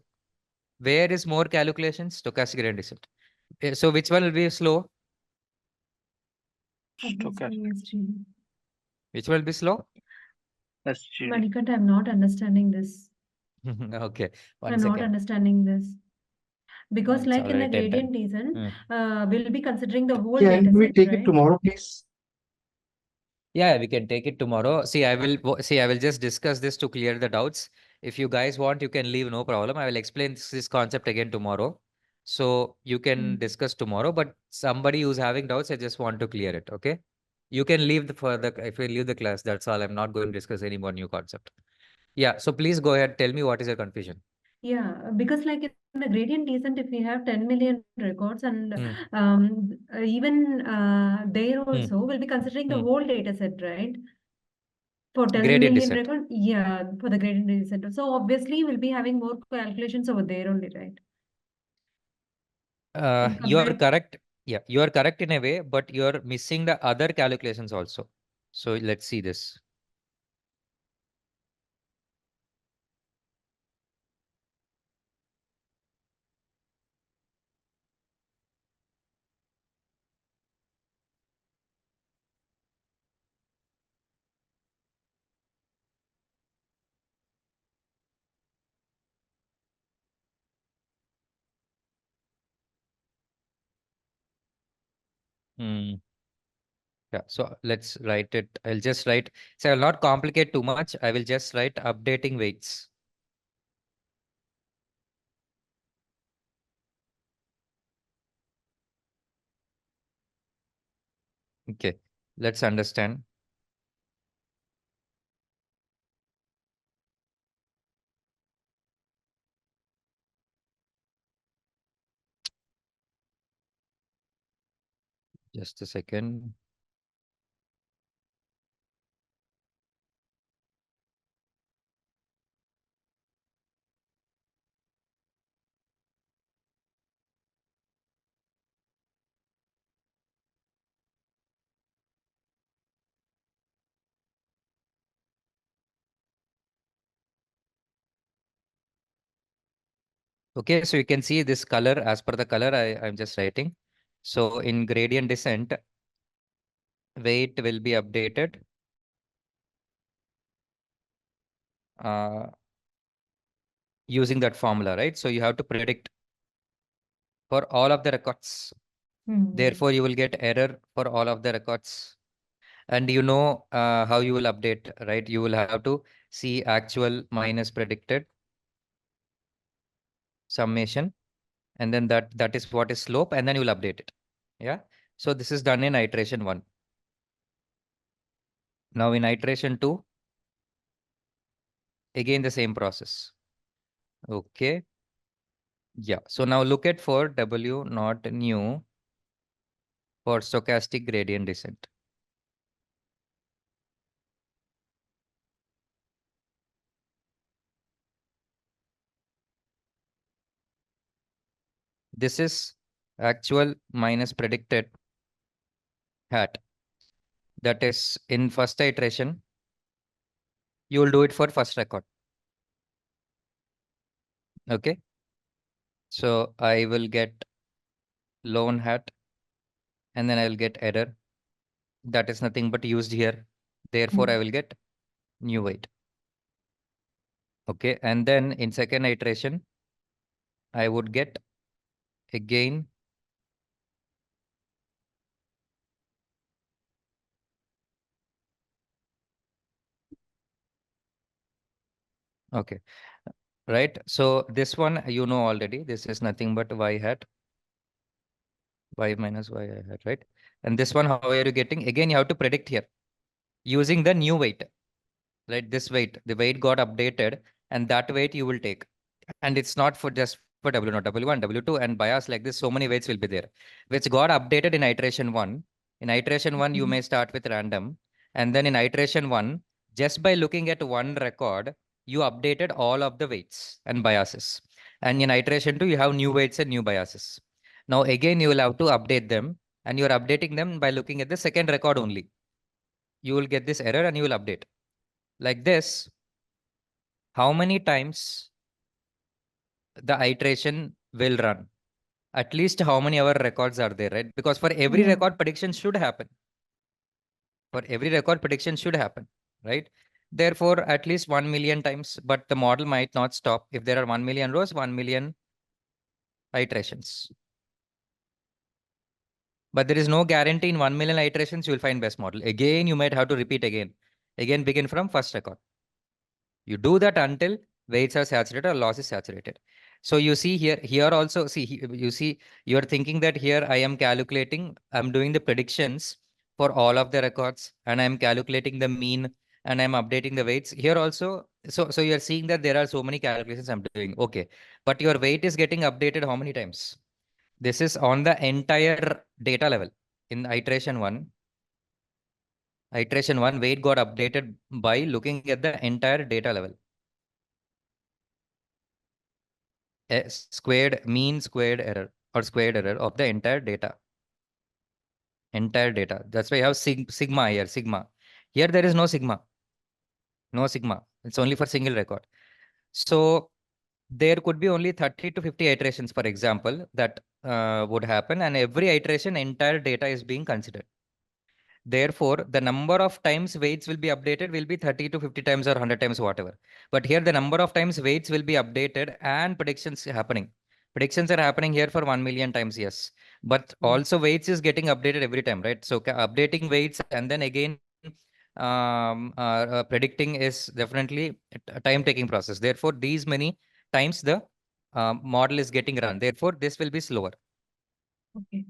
A: where is more calculations? Stochastic gradient descent. So which one will be slow?
D: Stochastic.
A: Which one will be slow?
D: SGD.
C: Manikanta, I'm not understanding this.
A: Okay, one
C: I'm not
A: second.
C: understanding this. Because
A: It's
C: like in the
A: already 10
C: gradient
A: times.
C: descent, we'll be considering the whole
E: Can
C: data
E: we
C: set,
E: take it
C: right?
E: tomorrow, please?
A: Yeah, we can take it tomorrow. See, I will just discuss this to clear the doubts. If you guys want, you can leave, no problem. I will explain this concept again tomorrow. So you can discuss tomorrow, but somebody who's having doubts, I just want to clear it. Okay. You can leave if you leave the class, that's all. I'm not going to discuss any more new concept. Yeah. So please go ahead. Tell me what is your confusion.
C: Yeah, because like in the gradient descent, if we have 10 million records and even there also, we'll be considering the whole data set, right? For 10
A: Gradient
C: million
A: descent.
C: record, yeah, for the gradient descent. So obviously we'll be having more calculations over there only, right?
A: You are
C: Compared,
A: correct. Yeah, you are correct in a way, but you're missing the other calculations also. So let's see this. Hmm. Yeah, so let's write it. I'll just write. So I'll not complicate too much. I will just write updating weights. Okay, let's understand. Just a second. Okay, so you can see this color as per the color I'm just writing. So in gradient descent, weight will be updated. Using that formula, right? So you have to predict for all of the records. Therefore, you will get error for all of the records. And you know how you will update, right? You will have to see actual minus predicted summation. And then that is what is slope. And then you will update it. Yeah. So this is done in iteration 1. Now in iteration 2, again the same process. Okay. Yeah. So now look at for W not new for stochastic gradient descent. This is actual minus predicted hat. That is in first iteration, you will do it for first record. Okay. So I will get lone hat and then I will get error. That is nothing but used here. Therefore, I will get new weight. Okay. And then in second iteration, I would get again okay. Right. So this one, you know already, this is nothing but y hat, y minus y hat, right? And this one, how are you getting? Again, you have to predict here using the new weight, right? This weight, the weight got updated and that weight you will take. And it's not for just for W0, W1, W2 and bias like this, so many weights will be there, which got updated in iteration 1. In iteration 1, you may start with random. And then in iteration 1, just by looking at one record, you updated all of the weights and biases. And in iteration 2, you have new weights and new biases. Now, again, you will have to update them, and you're updating them by looking at the second record only. You will get this error and you will update. Like this, how many times the iteration will run? At least how many our records are there, right? Because for every
C: Yeah.
A: record, prediction should happen. For every record, prediction should happen, right? Therefore, at least 1 million times, but the model might not stop. If there are 1 million rows, 1 million iterations. But there is no guarantee in 1 million iterations you will find best model. Again, you might have to repeat again. Again, begin from first record. You do that until weights are saturated or loss is saturated. So you see here also, you see, you're thinking that here I am calculating, I'm doing the predictions for all of the records and I'm calculating the mean and I'm updating the weights here also. So you're seeing that there are so many calculations I'm doing. Okay. But your weight is getting updated how many times? This is on the entire data level. In iteration 1, weight got updated by looking at the entire data level. Mean squared error or squared error of the entire data. That's why you have sigma here, sigma. Here there is no sigma. No sigma. It's only for single record. So there could be only 30 to 50 iterations, for example, that would happen, and every iteration, entire data is being considered. Therefore, the number of times weights will be updated will be 30 to 50 times or 100 times, whatever. But here, the number of times weights will be updated and predictions happening. Predictions are happening here for 1 million times, yes. But also weights is getting updated every time, right? So updating weights and then again predicting is definitely a time-taking process. Therefore, these many times the model is getting run. Therefore, this will be slower.
C: Okay.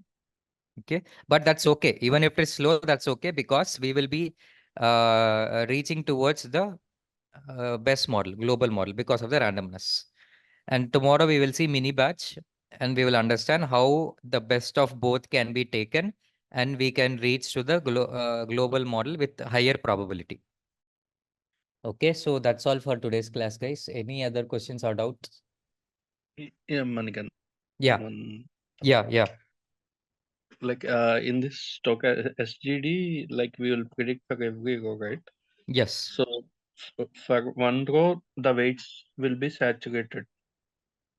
A: Okay, but that's okay. Even if it's slow, that's okay because we will be reaching towards the best model, global model because of the randomness. And tomorrow we will see mini batch and we will understand how the best of both can be taken and we can reach to the global model with higher probability. Okay, so that's all for today's class, guys. Any other questions or doubts?
D: Yeah, Manikan.
A: Yeah,
D: One,
A: yeah.
D: like in this stock SGD, like we will predict for every row, right?
A: Yes.
D: So for one row, the weights will be saturated.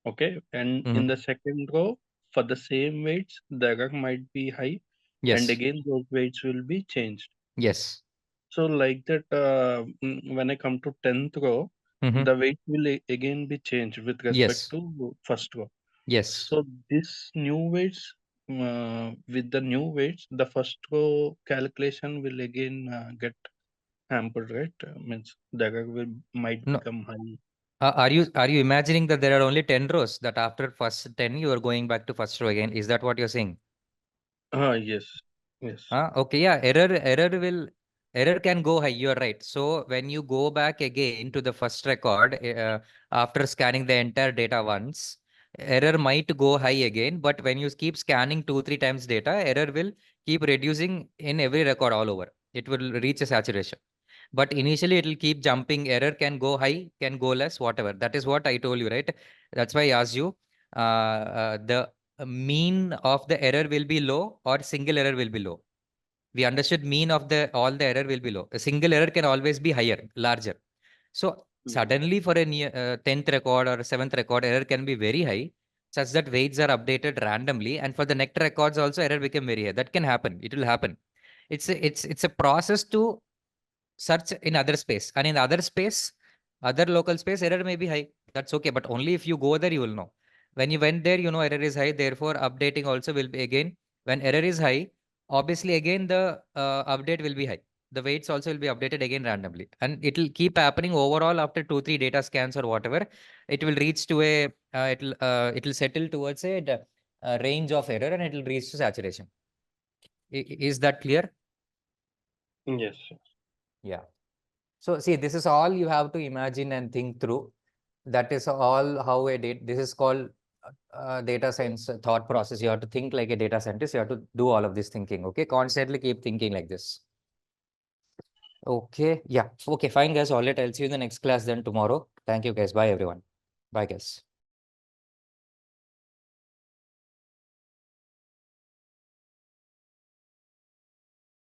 D: Okay, and in the second row, for the same weights, the error might be high, and
A: Yes.
D: again those weights will be changed.
A: Yes.
D: So like that, when I come to 10th row, the weight will again be changed with respect
A: Yes.
D: to first row.
A: Yes.
D: So this new weights, with the new weights, the first row calculation will again get hampered, right? Means the error might
A: No.
D: become high.
A: Are you imagining that there are only 10 rows, that after first 10 you are going back to first row again? Is that what you're saying?
D: Yes.
A: Okay, yeah, error can go high. You're right. So when you go back again to the first record after scanning the entire data once, error might go high again. But when you keep scanning 2-3 times data, error will keep reducing in every record all over. It will reach a saturation. But initially it will keep jumping. Error can go high, can go less, whatever. That is what I told you, right? That's why I asked you the mean of the error will be low or single error will be low. We understood mean of all the error will be low. A single error can always be higher, larger. So suddenly for a 10th record or 7th record, error can be very high, such that weights are updated randomly. And for the next records also, error become very high. That can happen. It will happen. It's a process to search in other space, and in other space, other local space, error may be high. That's okay, but only if you go there you will know. When you went there, you know error is high. Therefore updating also will be again, when error is high, obviously again the update will be high. The weights also will be updated again randomly, and it will keep happening overall. After 2-3 data scans or whatever, it will reach to a it will settle towards a range of error, and it will reach to saturation. Is that clear?
D: Yes.
A: Yeah. So see, this is all you have to imagine and think through. That is all how this is called data science thought process. You have to think like a data scientist. You have to do all of this thinking. Okay, constantly keep thinking like this. Okay. Yeah. Okay, fine, guys. All right. I'll see you in the next class then tomorrow. Thank you, guys. Bye, everyone. Bye, guys.